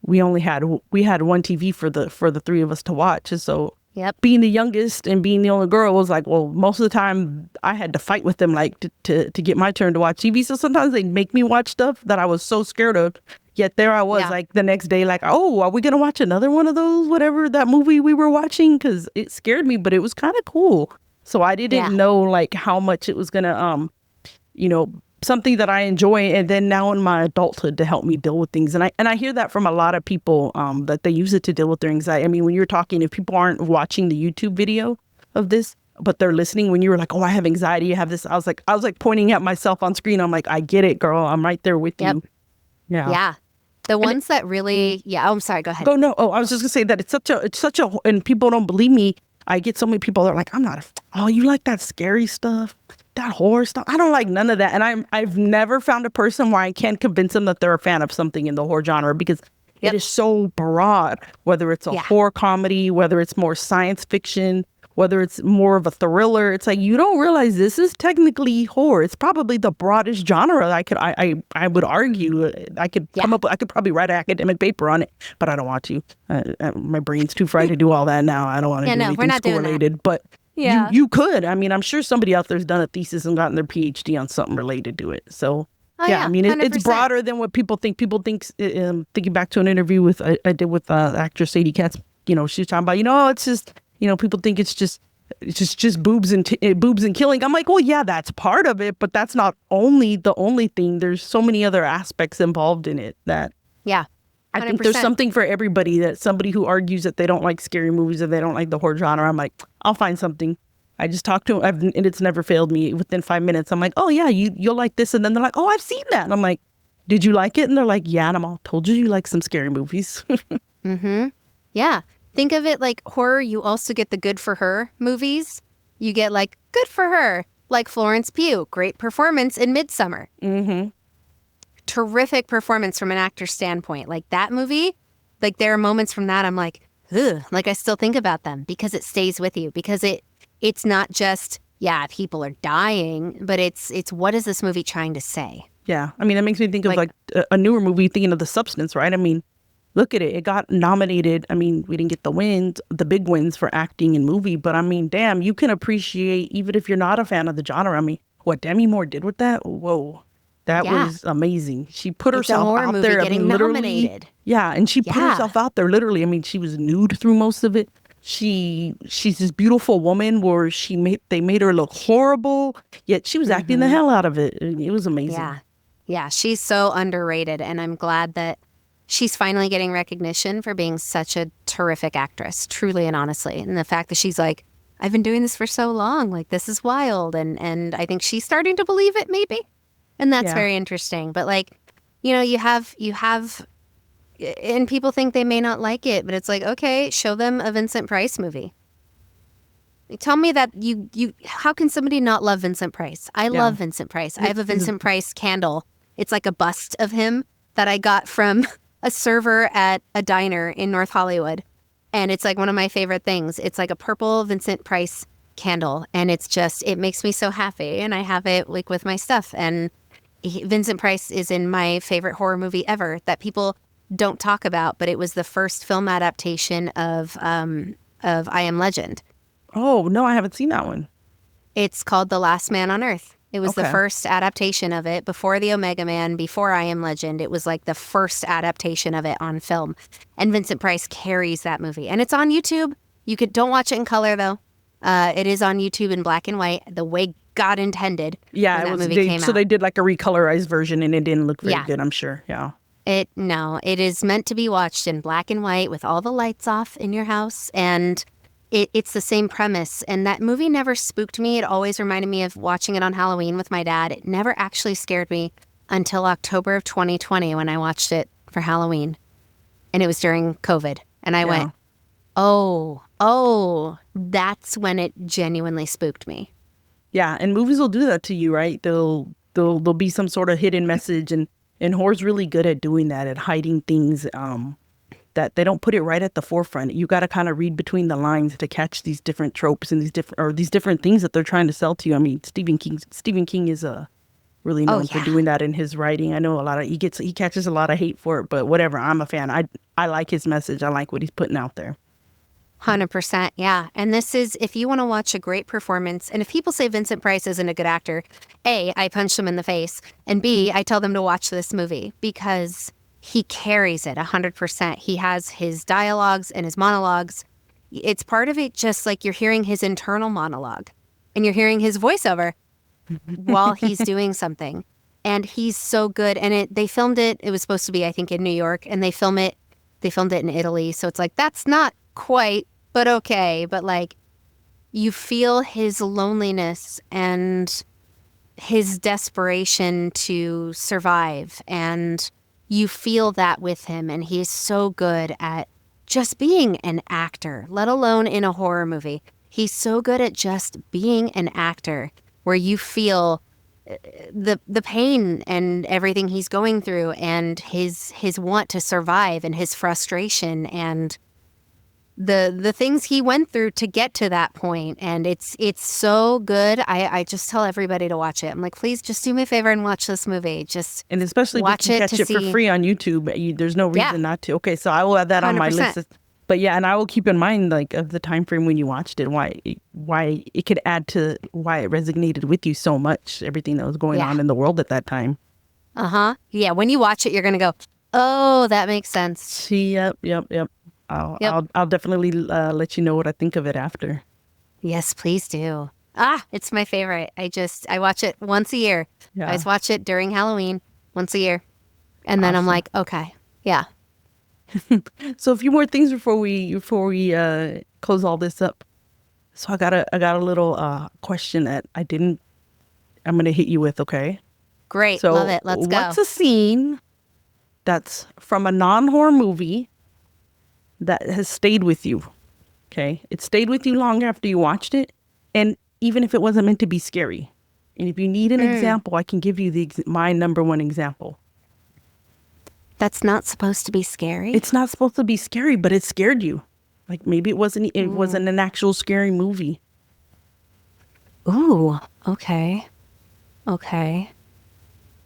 we had one TV for the three of us to watch. And so being the youngest and being the only girl was like, well, most of the time I had to fight with them like to get my turn to watch TV. So sometimes they'd make me watch stuff that I was so scared of. Yet there I was like the next day, like, oh, are we going to watch another one of those, whatever that movie we were watching? Because it scared me, but it was kind of cool. So I didn't know like how much it was going to, you know, something that I enjoy, and then now in my adulthood to help me deal with things. And I hear that from a lot of people that they use it to deal with their anxiety. I mean, when you're talking, if people aren't watching the YouTube video of this, but they're listening, when you were like, oh, I have anxiety, I have this, I was like pointing at myself on screen. I'm like, I get it, girl. I'm right there with you. Yeah. The ones that really, I'm sorry, go ahead. Oh, no. Oh, I was just gonna say that it's such a, and people don't believe me. I get so many people that are like, you like that scary stuff? That horror stuff? I don't like none of that. And I've never found a person where I can't convince them that they're a fan of something in the horror genre, because it is so broad, whether it's a horror comedy, whether it's more science fiction, whether it's more of a thriller. It's like, you don't realize this is technically horror. It's probably the broadest genre. I would argue. I could come up. I could probably write an academic paper on it, but I don't want to. My brain's too fried to do all that now. I don't want to do anything school related. But you could. I mean, I'm sure somebody out there's done a thesis and gotten their PhD on something related to it. So. I mean, it's broader than what people think. People think, thinking back to an interview I did with actress Sadie Katz, she was talking about, it's just, people think it's just boobs and killing. I'm like, well, yeah, that's part of it, but that's not the only thing. There's so many other aspects involved in it that, 100%. I think there's something for everybody. That somebody who argues that they don't like scary movies or they don't like the horror genre, I'm like, I'll find something. I just talked to him, and it's never failed me. Within 5 minutes, I'm like, oh, yeah, you'll like this. And then they're like, oh, I've seen that. And I'm like, did you like it? And they're like, yeah. And I'm all, told you like some scary movies. Mm-hmm. Yeah. Think of it like horror. You also get the good for her movies. You get like good for her, like Florence Pugh. Great performance in Midsummer. Mm-hmm. Terrific performance from an actor's standpoint. Like that movie, like there are moments from that I'm like, ugh, like I still think about them because it stays with you, because it's not just, people are dying, but it's what is this movie trying to say? Yeah. I mean, that makes me think of like a newer movie, thinking of The Substance, right? I mean, look at it. It got nominated. I mean, we didn't get the big wins for acting and movie, but I mean, damn, you can appreciate, even if you're not a fan of the genre. I mean, what Demi Moore did with that? Whoa. That was amazing. She put herself out there. I mean, literally. Nominated. Yeah. And she put herself out there literally. I mean, she was nude through most of it. She's this beautiful woman where they made her look horrible, yet she was acting the hell out of it. It was amazing. Yeah, she's so underrated, and I'm glad that she's finally getting recognition for being such a terrific actress, truly and honestly. And the fact that she's like, I've been doing this for so long, like this is wild, and I think she's starting to believe it, maybe, and that's very interesting. But like, you have. And people think they may not like it, but it's like, okay, show them a Vincent Price movie. Tell me that how can somebody not love Vincent Price? I love Vincent Price. I have a Vincent Price candle. It's like a bust of him that I got from a server at a diner in North Hollywood. And it's like one of my favorite things. It's like a purple Vincent Price candle. And it makes me so happy. And I have it like with my stuff. And Vincent Price is in my favorite horror movie ever that people don't talk about, but it was the first film adaptation of I Am Legend. Oh, no, I haven't seen that one. It's called The Last Man on Earth. It was the first adaptation of it before the Omega Man, before I Am Legend. It was like the first adaptation of it on film. And Vincent Price carries that movie. And it's on YouTube. Don't watch it in color, though. It is on YouTube in black and white, the way God intended. Yeah, they did like a recolorized version, and it didn't look very good, I'm sure. Yeah. It is meant to be watched in black and white with all the lights off in your house, and it's the same premise. And that movie never spooked me. It always reminded me of watching it on Halloween with my dad. It never actually scared me until October of 2020 when I watched it for Halloween, and it was during COVID. And I went, oh, that's when it genuinely spooked me. Yeah, and movies will do that to you, right? There'll be some sort of hidden message, and horror's really good at doing that, at hiding things that they don't put it right at the forefront. You got to kind of read between the lines to catch these different tropes and these different things that they're trying to sell to you. I mean, Stephen King is really known for doing that in his writing. I know he catches a lot of hate for it, but whatever. I'm a fan. I like his message. I like what he's putting out there. 100%, yeah. And this is, if you want to watch a great performance, and if people say Vincent Price isn't a good actor, A, I punch them in the face, and B, I tell them to watch this movie because he carries it 100%. He has his dialogues and his monologues. It's part of it, just like you're hearing his internal monologue and you're hearing his voiceover while he's doing something. And he's so good. And they filmed it. It was supposed to be, I think, in New York, and they filmed it in Italy. So it's like, that's not quite, but okay. But like, you feel his loneliness and his desperation to survive, and you feel that with him. And he is so good at just being an actor, let alone in a horror movie. He's so good at just being an actor where you feel the pain and everything he's going through, and his want to survive and his frustration. And the things he went through to get to that point, and it's so good. I just tell everybody to watch it. I'm like, please just do me a favor and watch this movie. Just and especially watch if you can catch it for free on YouTube. There's no reason not to. Okay, so I will add that 100%. On my list. But yeah, and I will keep in mind like of the time frame when you watched it, why it could add to why it resonated with you so much. Everything that was going on in the world at that time. Yeah, when you watch it, you're gonna go, oh, that makes sense. Yep. I'll definitely let you know what I think of it after. Yes, please do. It's my favorite. I watch it once a year. I always watch it during Halloween once a year. And then I'm like, okay, yeah. So a few more things before we close all this up. So I got a little question that I'm going to hit you with, okay? Great, so love it. Let's go. What's a scene that's from a non-horror movie that has stayed with you? Okay, it stayed with you long after you watched it, and even if it wasn't meant to be scary. And if you need an example, I can give you my number one example. That's not supposed to be scary? It's not supposed to be scary, but it scared you. Like maybe it wasn't an actual scary movie. Ooh, okay.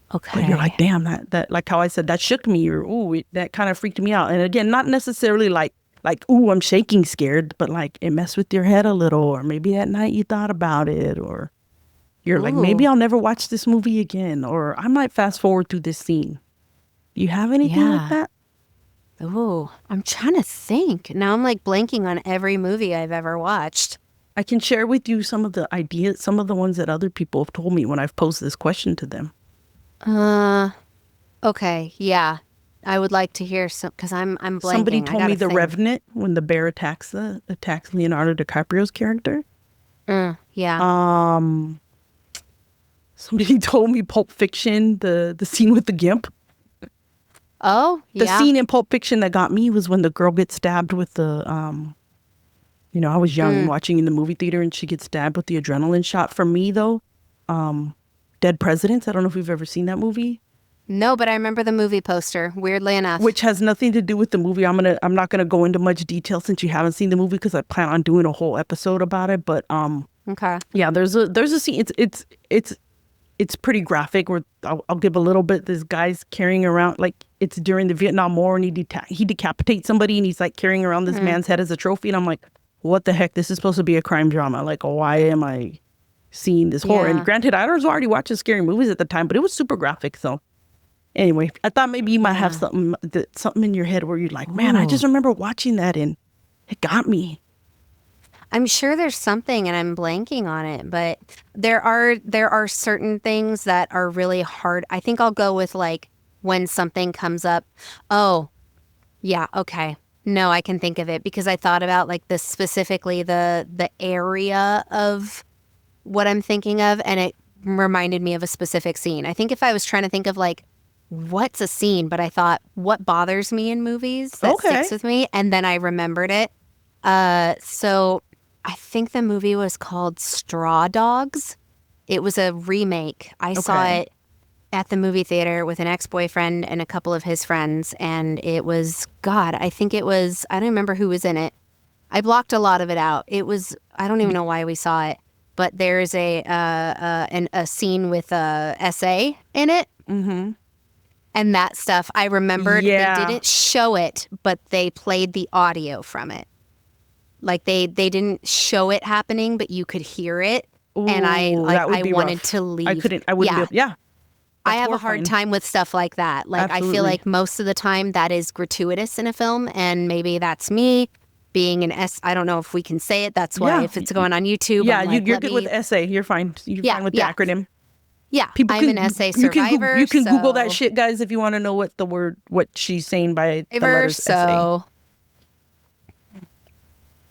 But you're like, damn, that like how I said, that shook me, or that kind of freaked me out. And again, not necessarily like, ooh, I'm shaking scared, but like it messed with your head a little, or maybe at night you thought about it, or you're like, maybe I'll never watch this movie again, or I might fast forward through this scene. You have anything like that? Oh, I'm trying to think. Now I'm like blanking on every movie I've ever watched. I can share with you some of the ideas, some of the ones that other people have told me when I've posed this question to them. Okay, yeah. I would like to hear some, because I'm blanking. Somebody told me The Revenant, when the bear attacks Leonardo DiCaprio's character. Yeah. Somebody told me Pulp Fiction, the scene with the gimp. Oh, yeah. The scene in Pulp Fiction that got me was when the girl gets stabbed with the, I was young and watching in the movie theater, and she gets stabbed with the adrenaline shot. For me, though, Dead Presidents. I don't know if you've ever seen that movie. No, but I remember the movie poster, weirdly enough. Which has nothing to do with the movie. I'm not gonna go into much detail since you haven't seen the movie, because I plan on doing a whole episode about it. But okay. Yeah, there's a scene. It's pretty graphic. Where I'll give a little bit. This guy's carrying around, like, it's during the Vietnam War, and he decapitates somebody, and he's like carrying around this man's head as a trophy. And I'm like, what the heck? This is supposed to be a crime drama. Like, why am I seeing this horror? And granted, I was already watching scary movies at the time, but it was super graphic. So anyway, I thought maybe you might have something in your head where you're like, man, I just remember watching that and it got me. I'm sure there's something and I'm blanking on it, but there are certain things that are really hard. I think I'll go with like when something comes up. Oh, yeah, okay. No, I can think of it because I thought about like this specifically the area of what I'm thinking of, and it reminded me of a specific scene. I think if I was trying to think of like what's a scene, but I thought what bothers me in movies that sticks with me, and then I remembered it. So I think the movie was called Straw Dogs. It was a remake. I saw it at the movie theater with an ex-boyfriend and a couple of his friends, and it was, I don't remember who was in it. I blocked a lot of it out. I don't even know why we saw it, but there's a scene with a essay in it. Mm-hmm. And that stuff, I remembered. They didn't show it, but they played the audio from it. Like they didn't show it happening, but you could hear it. Ooh, and I wanted to leave. I wouldn't be able, I have a hard time with stuff like that. Like Absolutely. I feel like most of the time that is gratuitous in a film, and maybe that's me being an I don't know if we can say it. That's why if it's going on YouTube. Yeah, you're good with essay. You're fine. You're fine with the acronym. Yeah, I'm an essay survivor. You can Google that shit, guys, if you want to know what she's saying by the letters essay.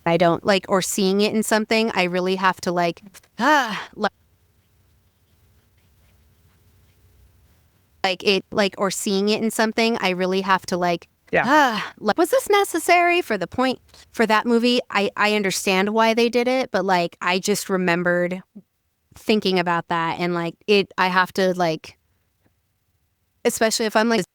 I don't like, or seeing it in something, I really have to like or seeing it in something, I really have to like, was this necessary for the point for that movie? I understand why they did it, but like, I just remembered thinking about that, and like I have to like, especially if I'm like,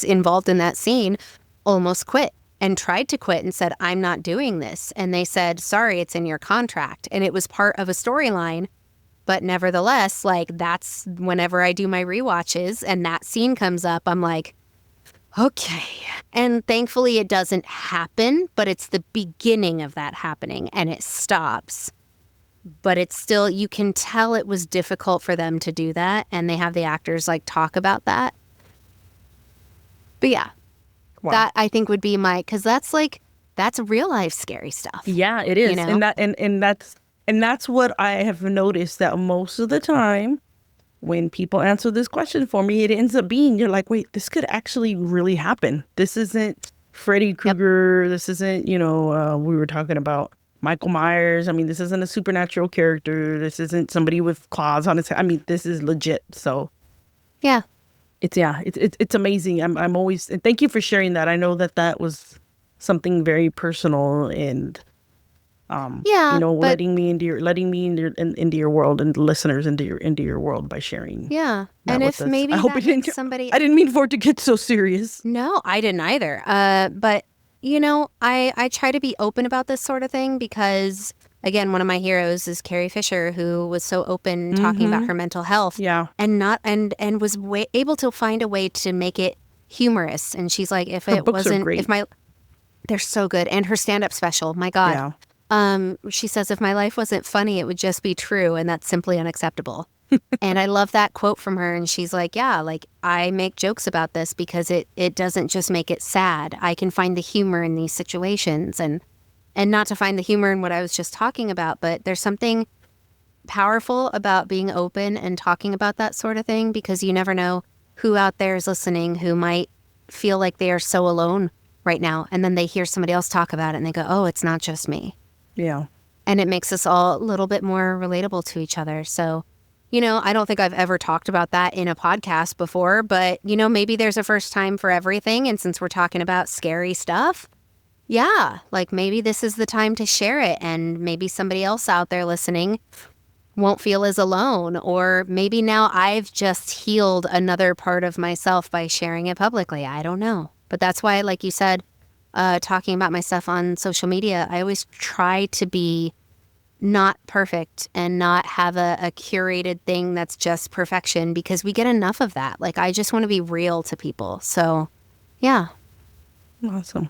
involved in that scene almost quit and tried to quit and said, I'm not doing this. And they said, sorry, it's in your contract. And it was part of a storyline. But nevertheless, like, that's whenever I do my rewatches and that scene comes up, I'm like, okay. And thankfully it doesn't happen, but it's the beginning of that happening and it stops. But it's still, you can tell it was difficult for them to do that. And they have the actors like talk about that. But yeah, wow. That I think would be because that's real life scary stuff. Yeah, it is. You know? And that's what I have noticed, that most of the time when people answer this question for me, it ends up being, you're like, wait, this could actually really happen. This isn't Freddy Krueger. Yep. This isn't, we were talking about Michael Myers. I mean, this isn't a supernatural character. This isn't somebody with claws on his head. I mean, this is legit. So yeah, it's amazing. I'm always, and thank you for sharing that. I know that was something very personal and letting me into your world and the listeners into your world by sharing. Yeah. And if maybe I didn't mean for it to get so serious. No, I didn't either. But I try to be open about this sort of thing because, again, one of my heroes is Carrie Fisher, who was so open talking about her mental health. Yeah. And was able to find a way to make it humorous. And she's like, they're so good. And her stand-up special, my God. Yeah. She says, if my life wasn't funny, it would just be true, and that's simply unacceptable. And I love that quote from her. And she's like, yeah, like, I make jokes about this because it doesn't just make it sad. I can find the humor in these situations, and not to find the humor in what I was just talking about, but there's something powerful about being open and talking about that sort of thing, because you never know who out there is listening who might feel like they are so alone right now. And then they hear somebody else talk about it and they go, oh, it's not just me. Yeah. And it makes us all a little bit more relatable to each other. So, I don't think I've ever talked about that in a podcast before, but, maybe there's a first time for everything. And since we're talking about scary stuff, yeah, like maybe this is the time to share it. And maybe somebody else out there listening won't feel as alone. Or maybe now I've just healed another part of myself by sharing it publicly. I don't know. But that's why, like you said, talking about my stuff on social media, I always try to be not perfect and not have a curated thing that's just perfection, because we get enough of that. Like, I just want to be real to people. So, yeah. Awesome.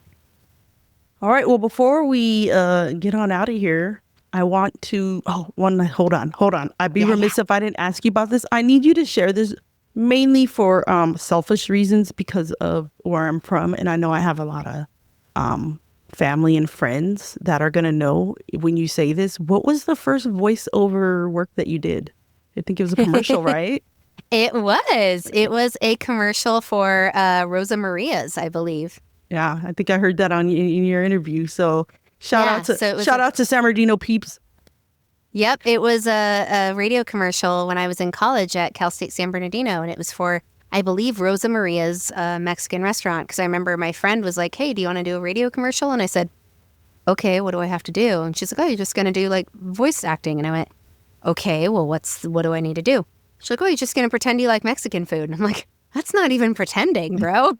All right. Well, before we get on out of here, I want to, hold on. I'd be remiss if I didn't ask you about this. I need you to share this mainly for selfish reasons because of where I'm from. And I know I have a lot of family and friends that are going to know when you say this. What was the first voiceover work that you did? I think it was a commercial, right? It was a commercial for Rosa Maria's, I believe. Yeah, I think I heard that in your interview. So shout out to San Bernardino peeps. Yep, it was a radio commercial when I was in college at Cal State San Bernardino, and it was for, I believe, Rosa Maria's Mexican restaurant, because I remember my friend was like, hey, do you want to do a radio commercial? And I said, okay, what do I have to do? And she's like, oh, you're just going to do like voice acting. And I went, okay, well, what do I need to do? She's like, oh, you're just going to pretend you like Mexican food. And I'm like, that's not even pretending, bro.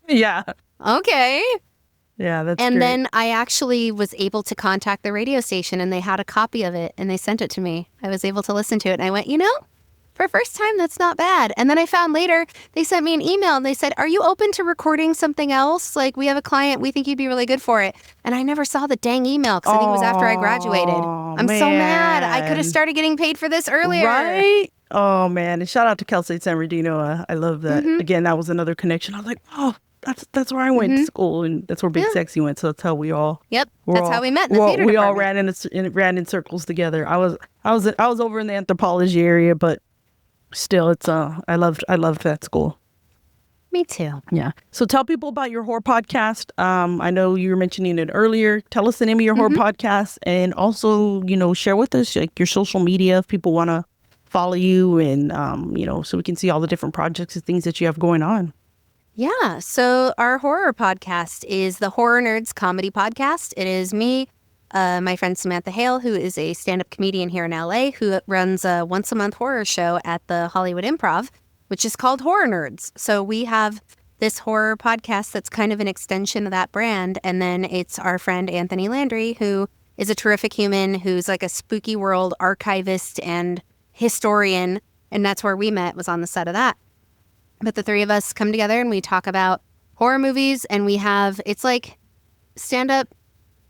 Yeah. Okay. Yeah, that's And great. then I actually was able to contact the radio station, and they had a copy of it, and they sent it to me. I was able to listen to it, and I went, for first time, that's not bad. And then I found later, they sent me an email, and they said, are you open to recording something else? Like, we have a client, we think you'd be really good for it. And I never saw the dang email, because I think it was after I graduated. I'm so mad. I could have started getting paid for this earlier. Right? Oh, man. And shout out to Cal State San Bernardino. I love that. Mm-hmm. Again, that was another connection. I was like, oh, that's where I went to school, and that's where Big Sexy went. So that's how we all. Yep, that's how we met in the theater department. We all ran in circles together. I was over in the anthropology area, but still, it's I loved that school. Me too. Yeah. So tell people about your horror podcast. I know you were mentioning it earlier. Tell us the name of your horror podcast, and also share with us like your social media if people want to follow you, and so we can see all the different projects and things that you have going on. Yeah, so our horror podcast is the Horror Nerds Comedy Podcast. It is me, my friend Samantha Hale, who is a stand-up comedian here in LA, who runs a once-a-month horror show at the Hollywood Improv, which is called Horror Nerds. So we have this horror podcast that's kind of an extension of that brand. And then it's our friend Anthony Landry, who is a terrific human, who's like a spooky world archivist and historian. And that's where we met, was on the set of that. But the three of us come together and we talk about horror movies, and it's like stand-up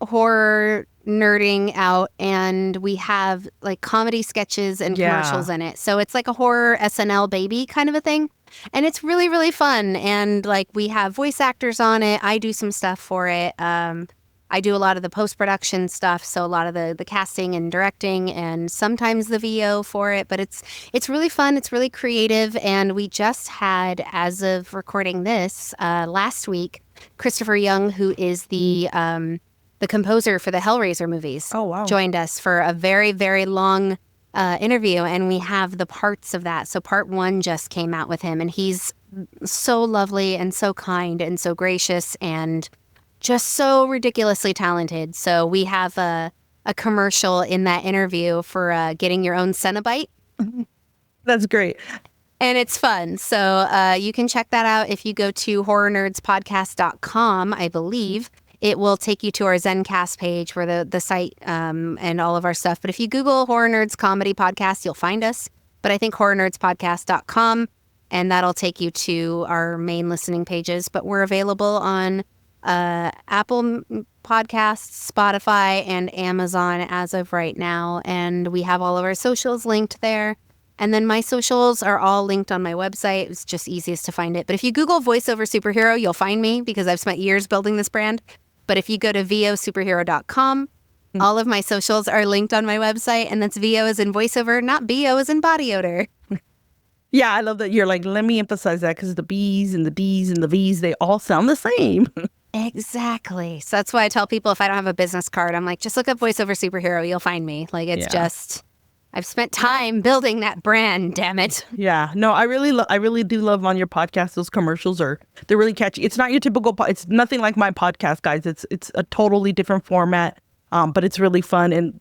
horror nerding out, and we have like comedy sketches and commercials in it. So it's like a horror SNL baby kind of a thing. And it's really, really fun. And like we have voice actors on it. I do some stuff for it. I do a lot of the post-production stuff, so a lot of the casting and directing, and sometimes the VO for it. But it's really fun. It's really creative. And we just had, as of recording this, last week, Christopher Young, who is the composer for the Hellraiser movies, joined us for a very, very long interview. And we have the parts of that. So part 1 just came out with him. And he's so lovely and so kind and so gracious and just so ridiculously talented. So we have a commercial in that interview for getting your own Cenobite. That's great. And it's fun. So you can check that out if you go to horrornerdspodcast.com, I believe. It will take you to our Zencast page where the site and all of our stuff. But if you Google Horror Nerds Comedy Podcast, you'll find us. But I think horrornerdspodcast.com, and that'll take you to our main listening pages. But we're available on Apple Podcasts, Spotify, and Amazon as of right now. And we have all of our socials linked there. And then my socials are all linked on my website. It's just easiest to find it. But if you Google Voiceover Superhero, you'll find me because I've spent years building this brand. But if you go to vosuperhero.com, all of my socials are linked on my website. And that's VO as in voiceover, not BO as in body odor. Yeah, I love that you're like, let me emphasize that, because the B's and the D's and the V's, they all sound the same. Exactly. So that's why I tell people if I don't have a business card, I'm like, just look up Voiceover Superhero. You'll find me. Like, it's just, I've spent time building that brand, damn it. Yeah. No, I really do love on your podcast. Those commercials they're really catchy. It's not your typical, it's nothing like my podcast, guys. It's a totally different format, but it's really fun. And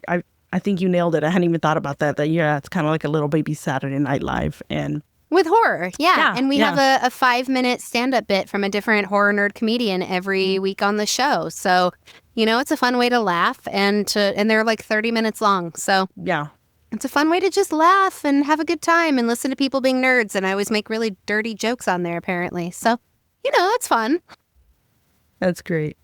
I think you nailed it. I hadn't even thought about that. It's kind of like a little baby Saturday Night Live. And with horror, and we have a 5-minute stand-up bit from a different horror nerd comedian every week on the show. So, it's a fun way to laugh, and they're like 30 minutes long. So yeah, it's a fun way to just laugh and have a good time and listen to people being nerds. And I always make really dirty jokes on there, apparently. So, it's fun. That's great.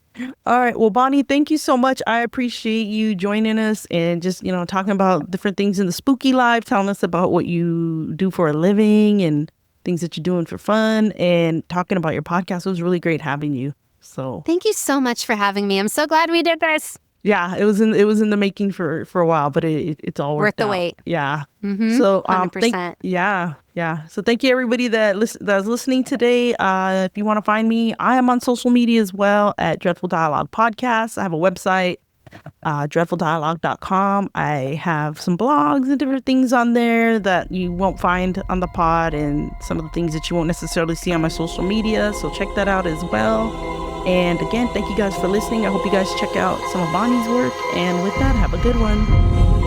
All right. Well, Bonnie, thank you so much. I appreciate you joining us and just, talking about different things in the spooky life, telling us about what you do for a living and things that you're doing for fun, and talking about your podcast. It was really great having you. So thank you so much for having me. I'm so glad we did this. Yeah, it was in the making for a while, but it's all worth the wait. Yeah. Mm-hmm. So 100%. Yeah. So thank you everybody that was listening today. If you want to find me, I am on social media as well at Dreadful Dialogue Podcast. I have a website, dreadfuldialogue.com. I have some blogs and different things on there that you won't find on the pod, and some of the things that you won't necessarily see on my social media. So check that out as well. And again, thank you guys for listening. I hope you guys check out some of Bonnie's work. And with that, have a good one.